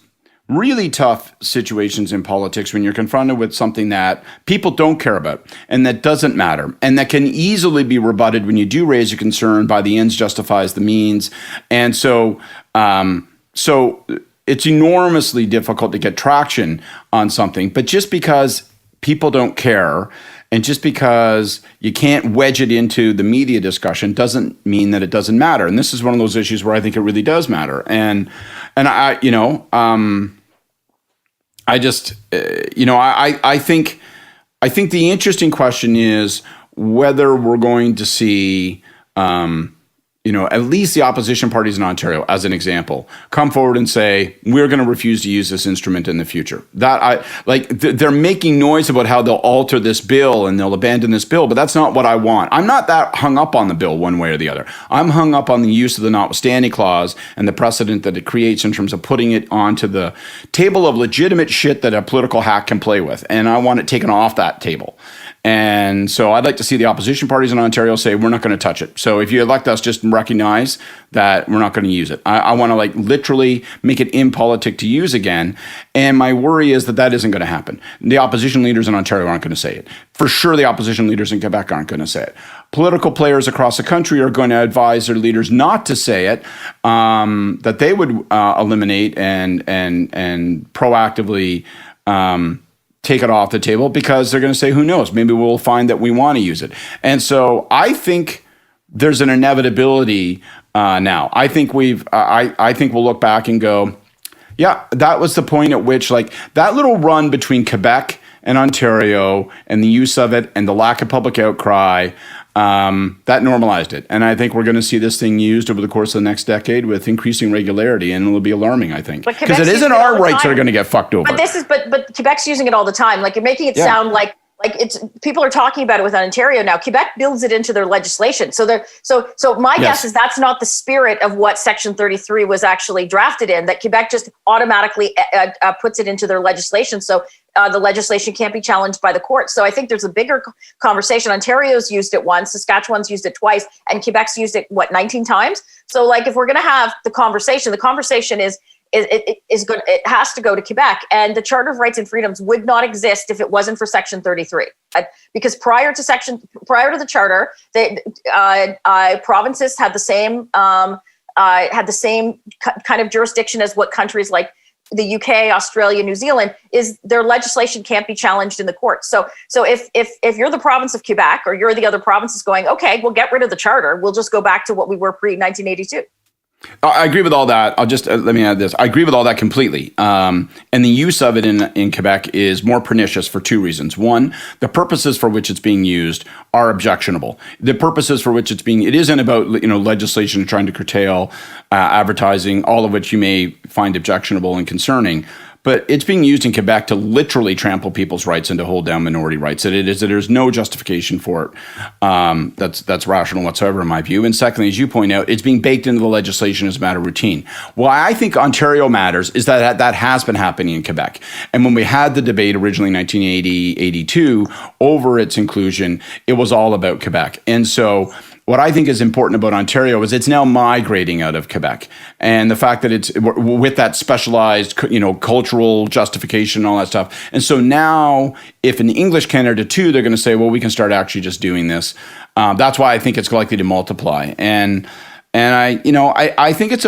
really tough situations in politics when you're confronted with something that people don't care about and that doesn't matter and that can easily be rebutted when you do raise a concern by the ends justifies the means. And so it's enormously difficult to get traction on something, but just because people don't care and just because you can't wedge it into the media discussion doesn't mean that it doesn't matter. And this is one of those issues where I think it really does matter. And I think the interesting question is whether we're going to see, at least the opposition parties in Ontario, as an example, come forward and say, we're going to refuse to use this instrument in the future. They're making noise about how they'll alter this bill and they'll abandon this bill, but that's not what I want. I'm not that hung up on the bill one way or the other. I'm hung up on the use of the notwithstanding clause and the precedent that it creates in terms of putting it onto the table of legitimate shit that a political hack can play with. And I want it taken off that table. And so I'd like to see the opposition parties in Ontario say, we're not going to touch it. So if you elect us, just recognize that we're not going to use it. I want to like literally make it impolitic to use again. And my worry is that isn't going to happen. The opposition leaders in Ontario aren't going to say it. For sure, the opposition leaders in Quebec aren't going to say it. Political players across the country are going to advise their leaders not to say it, that they would eliminate and proactively take it off the table, because they're going to say, who knows, maybe we'll find that we want to use it. And so I think there's an inevitability now. I think I think we'll look back and go, yeah, that was the point at which, like, that little run between Quebec and Ontario and the use of it and the lack of public outcry, that normalized it. And I think we're going to see this thing used over the course of the next decade with increasing regularity, and it'll be alarming, I think. Because it isn't our rights that are going to get fucked over. But Quebec's using it all the time. Like, you're making it sound like it's, people are talking about it with Ontario now. Quebec builds it into their legislation. So my guess is that's not the spirit of what Section 33 was actually drafted in, that Quebec just automatically puts it into their legislation. So the legislation can't be challenged by the court. So I think there's a bigger conversation. Ontario's used it once, Saskatchewan's used it twice, and Quebec's used it, 19 times? So, like, if we're going to have the conversation is good. It has to go to Quebec, and the Charter of Rights and Freedoms would not exist if it wasn't for Section 33. Because prior to the Charter, provinces had the same kind of jurisdiction as what countries like the UK, Australia, New Zealand is. Their legislation can't be challenged in the courts. So if you're the province of Quebec, or you're the other provinces going, okay, we'll get rid of the Charter, we'll just go back to what we were pre-1982. I agree with all that. I'll just let me add this. I agree with all that completely. And the use of it in Quebec is more pernicious for two reasons. One, the purposes for which it's being used are objectionable. The purposes for which it isn't about legislation trying to curtail advertising, all of which you may find objectionable and concerning. But it's being used in Quebec to literally trample people's rights and to hold down minority rights. There's no justification for it that's rational whatsoever, in my view. And secondly, as you point out, it's being baked into the legislation as a matter of routine. Why I think Ontario matters is that has been happening in Quebec. And when we had the debate originally in 1980-82 over its inclusion, it was all about Quebec. And so what I think is important about Ontario is it's now migrating out of Quebec, and the fact that it's with that specialized, cultural justification and all that stuff. And so now, if in English Canada too, they're going to say, well, we can start actually just doing this. That's why I think it's likely to multiply. And I think it's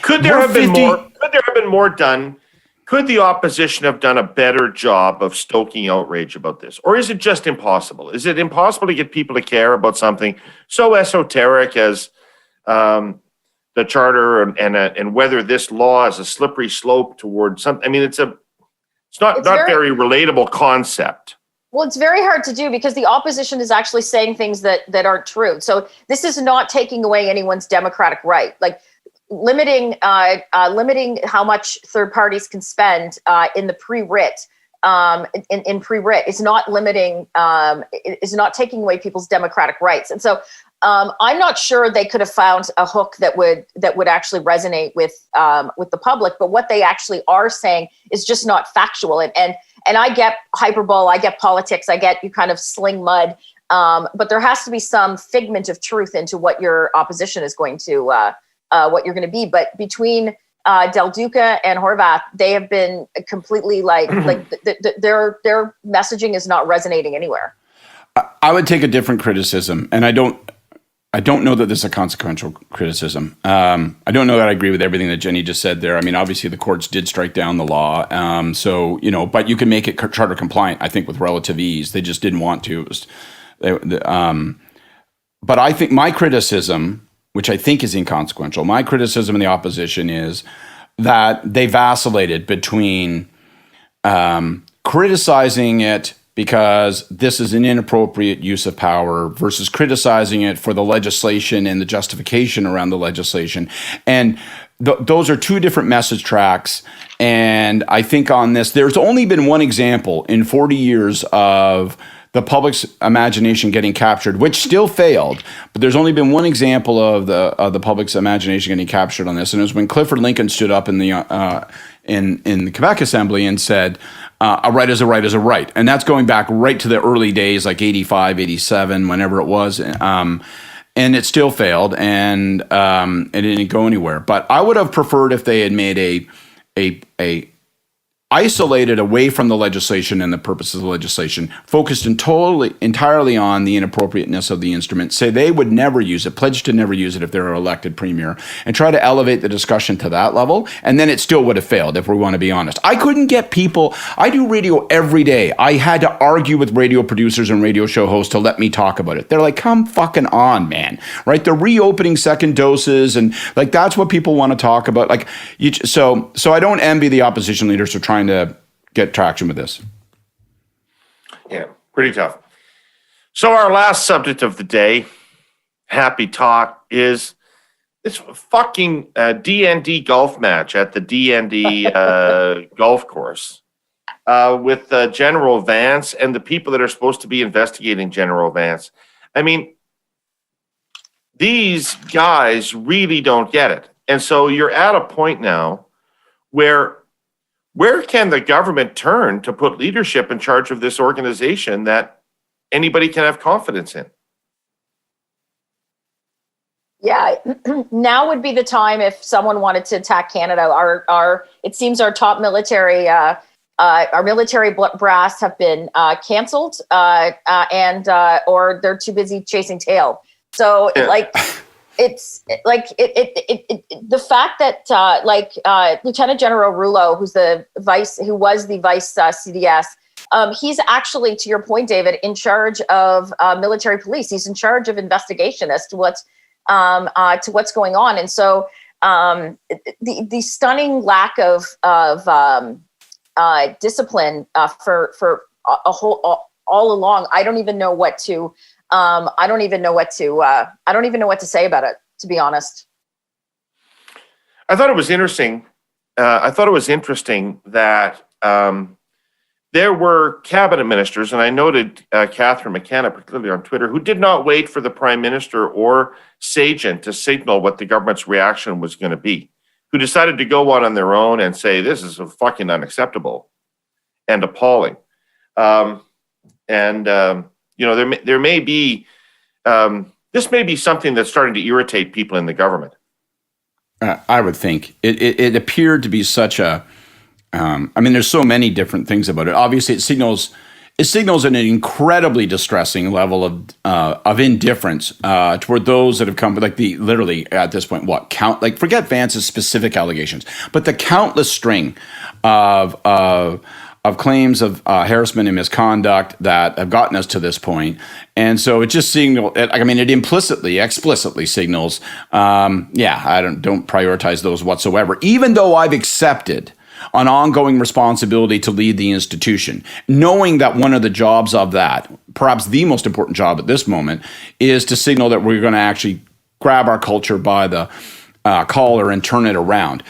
Could there have been more? Could there have been more done? Could the opposition have done a better job of stoking outrage about this? Or is it just impossible? Is it impossible to get people to care about something so esoteric as the Charter and whether this law is a slippery slope toward something? I mean, it's not very relatable concept. Well, it's very hard to do because the opposition is actually saying things that aren't true. So this is not taking away anyone's democratic right. Like, limiting how much third parties can spend in the pre-writ in pre-writ is not limiting is not taking away people's democratic rights. And so I'm not sure they could have found a hook that would actually resonate with the public. But what they actually are saying is just not factual. And I get hyperbole, I get politics, I get you kind of sling mud. But there has to be some figment of truth into what your opposition is going to what you're going to be. But between Del Duca and Horwath, they have been completely their messaging is not resonating anywhere. I would take a different criticism, and I don't know that this is a consequential criticism. I don't know that I agree with everything that Jenni just said there. I mean, obviously the courts did strike down the law, but you can make it charter compliant, I think, with relative ease. They just didn't want to. But I think my criticism, which I think is inconsequential, my criticism in the opposition is that they vacillated between criticizing it because this is an inappropriate use of power versus criticizing it for the legislation and the justification around the legislation. And those are two different message tracks. And I think on this, there's only been one example in 40 years of the public's imagination getting captured, which still failed, but there's only been one example of the public's imagination getting captured on this, and it was when Clifford Lincoln stood up in the Quebec Assembly and said, a right is a right is a right. And that's going back right to the early days, like 85, 87, whenever it was. And it still failed, and it didn't go anywhere. But I would have preferred if they had made a isolated away from the legislation and the purposes of the legislation, focused entirely on the inappropriateness of the instrument, say they would never use it, pledge to never use it if they're elected premier, and try to elevate the discussion to that level, and then it still would have failed, if we want to be honest. I couldn't get people, I do radio every day. I had to argue with radio producers and radio show hosts to let me talk about it. They're like, come fucking on, man, right? They're reopening second doses, and like, that's what people want to talk about. Like, so I don't envy the opposition leaders who are trying to get traction with this. Yeah, pretty tough. So our last subject of the day, happy talk, is this fucking DND golf match at the DND golf course with General Vance and the people that are supposed to be investigating General Vance. I mean, these guys really don't get it. And so you're at a point now where can the government turn to put leadership in charge of this organization that anybody can have confidence in? Yeah, now would be the time if someone wanted to attack Canada. It seems our top military, brass have been canceled, and or they're too busy chasing tail. So it's like the fact that Lieutenant General Rouleau, who was the vice CDS, he's actually, to your point, David, in charge of military police. He's in charge of investigation as to what's going on. And so the stunning lack of discipline for all along. I don't even know what to say about it, to be honest. I thought it was interesting. That there were cabinet ministers, and I noted Catherine McKenna, particularly on Twitter, who did not wait for the Prime Minister or Sagen to signal what the government's reaction was going to be, who decided to go on their own and say, this is fucking unacceptable and appalling. There may be, this may be something that's starting to irritate people in the government. I would think it appeared to be such a. There's so many different things about it. Obviously, it signals an incredibly distressing level of indifference toward those that have come, like literally at this point, forget Vance's specific allegations, but the countless string of claims of harassment and misconduct that have gotten us to this point. And so it just it explicitly signals, I don't prioritize those whatsoever, even though I've accepted an ongoing responsibility to lead the institution, knowing that one of the jobs of that, perhaps the most important job at this moment, is to signal that we're going to actually grab our culture by the collar and turn it around.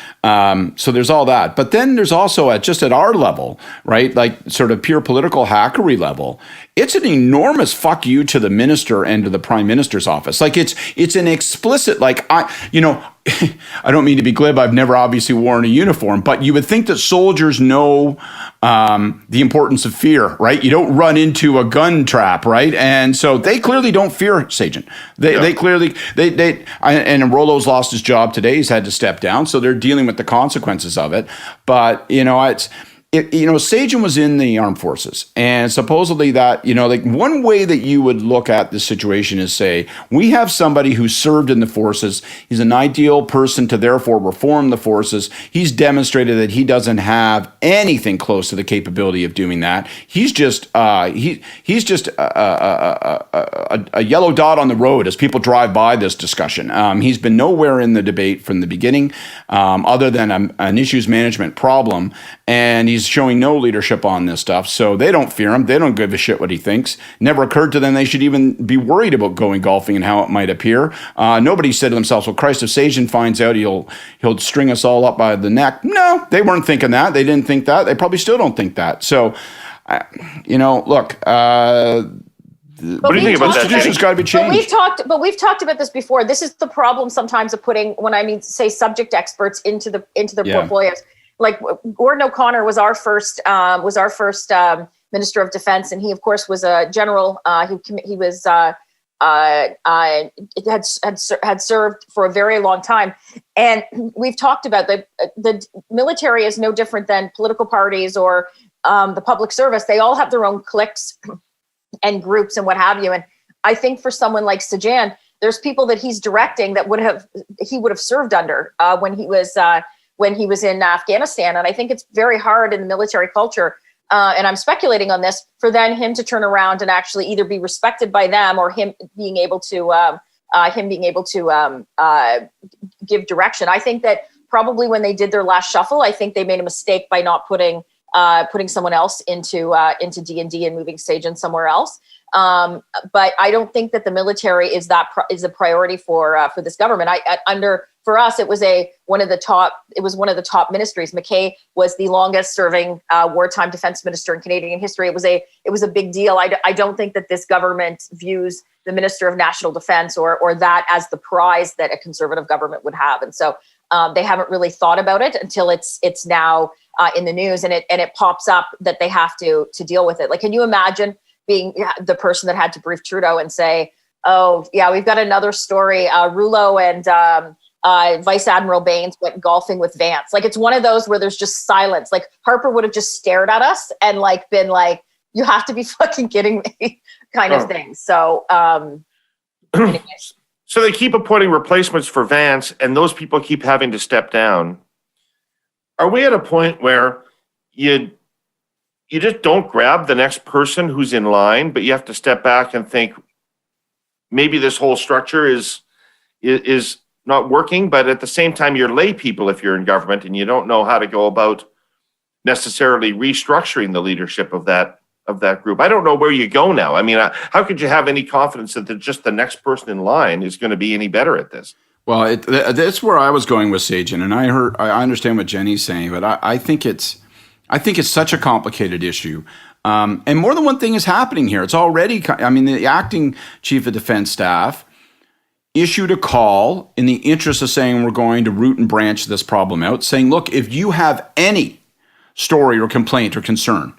So there's all that. But then there's also at our level, right? Like sort of pure political hackery level, it's an enormous fuck you to the minister and to the Prime Minister's office. Like it's an explicit, I don't mean to be glib. I've never obviously worn a uniform, but you would think that soldiers know the importance of fear, right? You don't run into a gun trap, right? And so they clearly don't fear Sagen. They clearly, and Rollo's lost his job today. He's had to step down. So they're dealing with the consequences of it. But, Sagen was in the armed forces, and supposedly that, one way that you would look at this situation is say, we have somebody who served in the forces. He's an ideal person to therefore reform the forces. He's demonstrated that he doesn't have anything close to the capability of doing that. He's just a yellow dot on the road as people drive by this discussion. He's been nowhere in the debate from the beginning, other than an issues management problem, and he's showing no leadership on this stuff. So they don't fear him. They don't give a shit what he thinks. Never occurred to them they should even be worried about going golfing and how it might appear. Nobody said to themselves, well, Christ, if Sagen finds out, he'll string us all up by the neck. No, they weren't thinking that. They didn't think that. They probably still don't think that. So, look, what do you think about that? Institution's got to be changed. But we've talked about this before. This is the problem sometimes of putting, when I mean, say, subject experts into the portfolios. like Gordon O'Connor was our first Minister of Defense, and he of course was a general. He was had served for a very long time, and we've talked about the military is no different than political parties or the public service. They all have their own cliques and groups and what have you. And I think for someone like Sajjan, there's people that he's directing that he would have served under when he was in Afghanistan. And I think it's very hard in the military culture. And I'm speculating on this, for then him to turn around and actually either be respected by them or him being able to give direction. I think that probably when they did their last shuffle, I think they made a mistake by not putting someone else into D&D and moving Sajjan somewhere else. But I don't think that the military is a priority for this government. For us, it was one of the top ministries. McKay was the longest serving wartime defense minister in Canadian history. It was a big deal. I don't think that this government views the Minister of National Defense or that as the prize that a conservative government would have. And so they haven't really thought about it until it's now in the news and it pops up that they have to deal with it. Like, can you imagine being the person that had to brief Trudeau and say, "Oh yeah, we've got another story. Rouleau and Vice Admiral Baines went golfing with Vance." Like, it's one of those where there's just silence. Like, Harper would have just stared at us and like been like, "You have to be fucking kidding me," kind of thing. So, anyways. So they keep appointing replacements for Vance, and those people keep having to step down. Are we at a point where you just don't grab the next person who's in line, but you have to step back and think maybe this whole structure is not working, but at the same time, you're lay people if you're in government and you don't know how to go about necessarily restructuring the leadership of that group. I don't know where you go now. I mean, how could you have any confidence that just the next person in line is going to be any better at this? Well, that's where I was going with Sajjan, and I understand what Jenny's saying, but I think it's such a complicated issue. And more than one thing is happening here. It's already, the acting chief of defense staff issued a call in the interest of saying we're going to root and branch this problem out, saying, look, if you have any story or complaint or concern,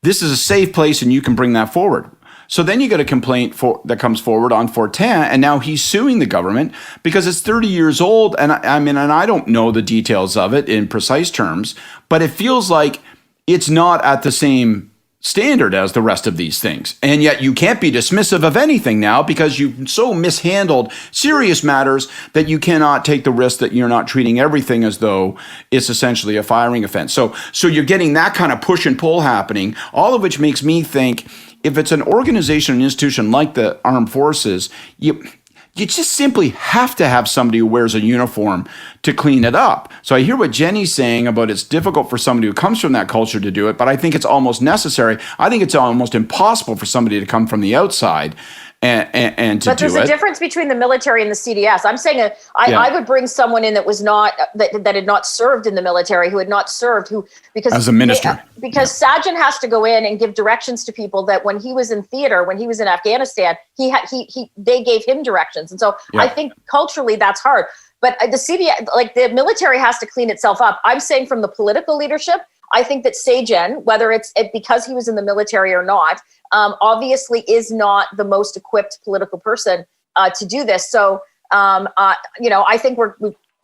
this is a safe place and you can bring that forward. So then you get a complaint that comes forward on Fortin, and now he's suing the government because it's 30 years old. And I don't know the details of it in precise terms, but it feels like it's not at the same standard as the rest of these things. And yet you can't be dismissive of anything now because you've so mishandled serious matters that you cannot take the risk that you're not treating everything as though it's essentially a firing offense. So you're getting that kind of push and pull happening, all of which makes me think if it's an organization, an institution like the armed forces, you just simply have to have somebody who wears a uniform to clean it up. So I hear what Jenny's saying about it's difficult for somebody who comes from that culture to do it, but I think it's almost necessary. I think it's almost impossible for somebody to come from the outside and to do it. But there's a difference between the military and the CDS. I'm saying I would bring someone in that was not that had not served in the military, who had not served, because as a minister, Sajjan has to go in and give directions to people that when he was in theater, when he was in Afghanistan, they gave him directions, and so I think culturally that's hard. But the CDS, like the military, has to clean itself up. I'm saying from the political leadership, I think that Sajjan, whether it's because he was in the military or not, obviously is not the most equipped political person to do this. So, I think we're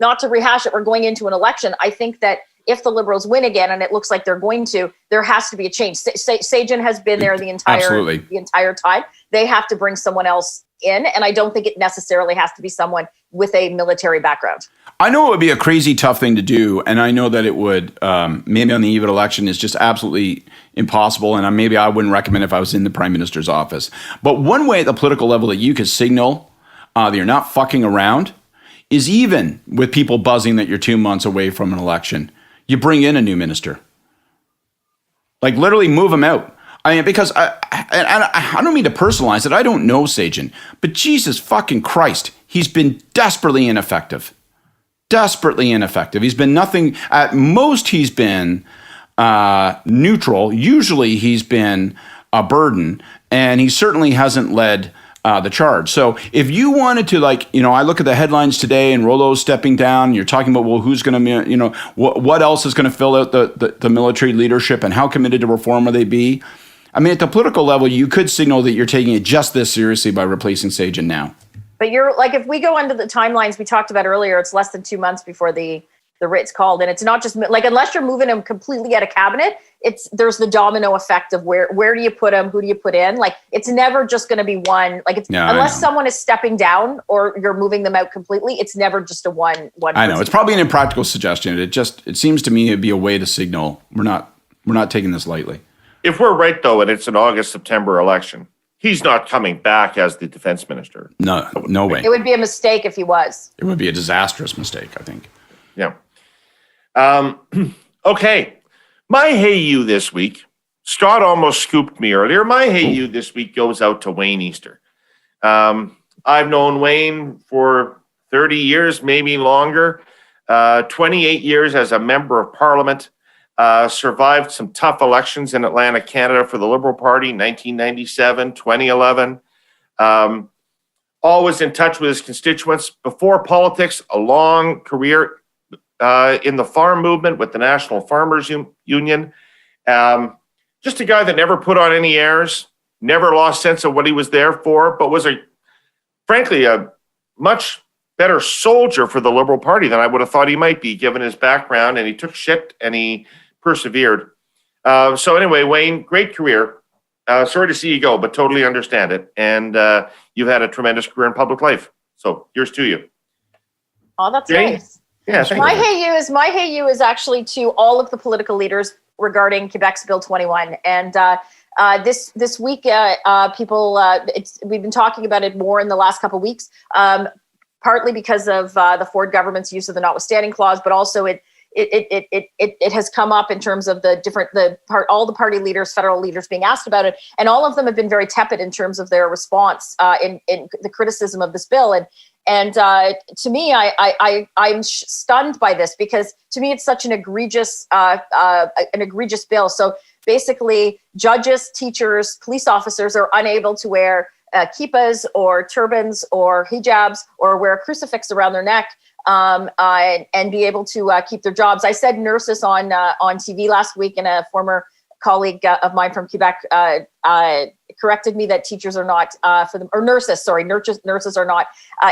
not to rehash it. We're going into an election. I think that if the Liberals win again, and it looks like they're going to, there has to be a change. Sajjan has been there the entire time. They have to bring someone else in, and I don't think it necessarily has to be someone with a military background. I know it would be a crazy tough thing to do, and I know that it would, maybe on the eve of election, is just absolutely impossible, and maybe I wouldn't recommend if I was in the Prime Minister's office. But one way at the political level that you could signal that you're not fucking around is even with people buzzing that you're 2 months away from an election, you bring in a new minister. Like, literally move them out. I mean, because I don't mean to personalize it. I don't know Sajjan, but Jesus fucking Christ, he's been desperately ineffective. Desperately ineffective. He's been nothing. At most, he's been neutral. Usually, he's been a burden, and he certainly hasn't led the charge. So if you wanted to, I look at the headlines today and Rollo's stepping down, you're talking about, well, who's going to, what else is going to fill out the military leadership and how committed to reform will they be? I mean, at the political level, you could signal that you're taking it just this seriously by replacing Sagen now. But you're like, if we go into the timelines we talked about earlier, it's less than 2 months before the writ's called. And it's not just like, unless you're moving them completely out of cabinet, there's the domino effect of where do you put them? Who do you put in? Like, it's never just going to be one, like unless someone is stepping down or you're moving them out completely, it's never just a one. I know it's probably an impractical suggestion. It seems to me it'd be a way to signal we're not taking this lightly. If we're right, though, and it's an August-September election, he's not coming back as the defense minister. No way. It would be a mistake if he was. It would be a disastrous mistake, I think. Yeah. Okay. My Hey You this week, Scott almost scooped me earlier. My Hey You this week goes out to Wayne Easter. I've known Wayne for 30 years, maybe longer, 28 years as a member of Parliament. Survived some tough elections in Atlantic Canada for the Liberal Party, 1997, 2011. Always in touch with his constituents. Before politics, a long career in the farm movement with the National Farmers Union. Just a guy that never put on any airs, never lost sense of what he was there for, but was frankly a much better soldier for the Liberal Party than I would have thought he might be, given his background, and he took shit and he persevered. So anyway, Wayne, great career. Sorry to see you go, but totally understand it. And you've had a tremendous career in public life. So here's to you. Oh, that's nice. Yeah, my Hey You is actually to all of the political leaders regarding Quebec's Bill 21. And this week, we've been talking about it more in the last couple of weeks, partly because of the Ford government's use of the notwithstanding clause, but also it has come up in terms of all the party leaders, federal leaders being asked about it, and all of them have been very tepid in terms of their response in the criticism of this bill. And to me, I'm stunned by this, because to me it's such an egregious bill. So basically, judges, teachers, police officers are unable to wear kippas or turbans or hijabs or wear a crucifix around their neck. And be able to keep their jobs. I said nurses on TV last week, and a former colleague of mine from Quebec corrected me that teachers are not nurses are not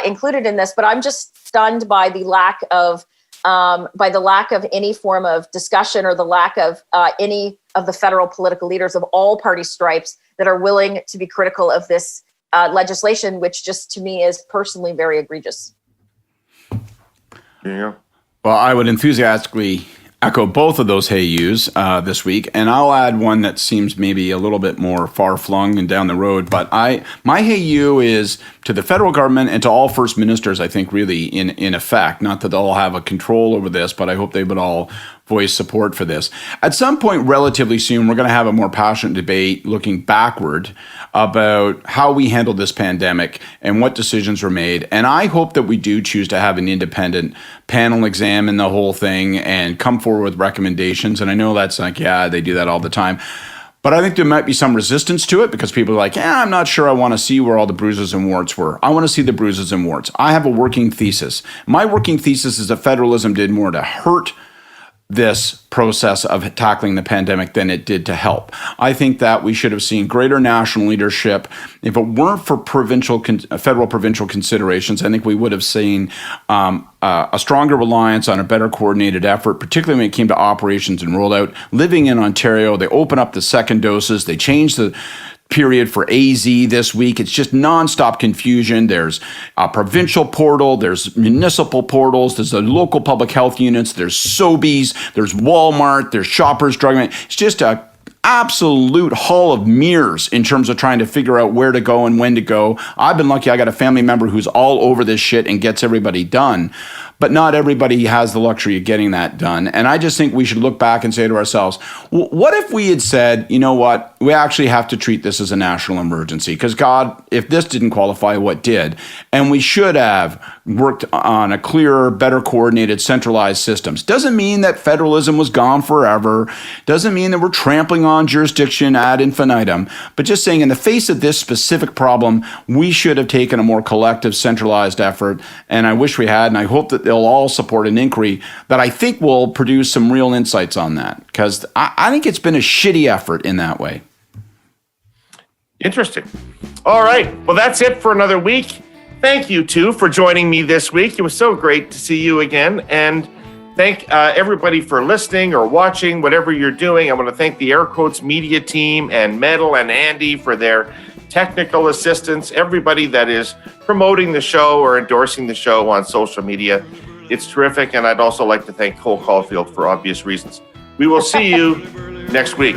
included in this. But I'm just stunned by the lack of any form of discussion, or the lack of any of the federal political leaders of all party stripes that are willing to be critical of this legislation, which just to me is personally very egregious. Yeah. Well, I would enthusiastically echo both of those Hey Yous this week, and I'll add one that seems maybe a little bit more far-flung and down the road. But my Hey You is to the federal government and to all first ministers, I think, really in effect. Not that they'll all have a control over this, but I hope they would all voice support for this. At some point relatively soon, we're going to have a more passionate debate looking backward about how we handled this pandemic and what decisions were made. And I hope that we do choose to have an independent panel examine the whole thing and come forward with recommendations. And I know that's like, yeah, they do that all the time. But I think there might be some resistance to it, because people are like, I'm not sure I want to see where all the bruises and warts were. I want to see the bruises and warts. I have a working thesis. My working thesis is that federalism did more to hurt this process of tackling the pandemic than it did to help. I think that we should have seen greater national leadership. If it weren't for federal provincial considerations, I think we would have seen a stronger reliance on a better coordinated effort, particularly when it came to operations and rollout. Living in Ontario, they open up the second doses. They changed the period for AZ this week. It's just nonstop confusion. There's a provincial portal, there's municipal portals, there's the local public health units, there's Sobeys, there's Walmart, there's Shoppers Drug Mart. It's just a absolute hall of mirrors in terms of trying to figure out where to go and when to go. I've been lucky. I got a family member who's all over this shit and gets everybody done. But not everybody has the luxury of getting that done. And I just think we should look back and say to ourselves, what if we had said, you know what, we actually have to treat this as a national emergency? Because God, if this didn't qualify, what did? And we should have worked on a clearer, better coordinated, centralized systems. Doesn't mean that federalism was gone forever. Doesn't mean that we're trampling on jurisdiction ad infinitum. But just saying, in the face of this specific problem, we should have taken a more collective, centralized effort. And I wish we had. And I hope that they'll all support an inquiry that I think will produce some real insights on that. Because I think it's been a shitty effort in that way. Interesting. All right. Well, that's it for another week. Thank you, too, for joining me this week. It was so great to see you again. And thank everybody for listening or watching, whatever you're doing. I want to thank the Air Quotes media team and Metal and Andy for their technical assistance, everybody that is promoting the show or endorsing the show on social media. It's terrific. And I'd also like to thank Cole Caulfield for obvious reasons. We will see you next week.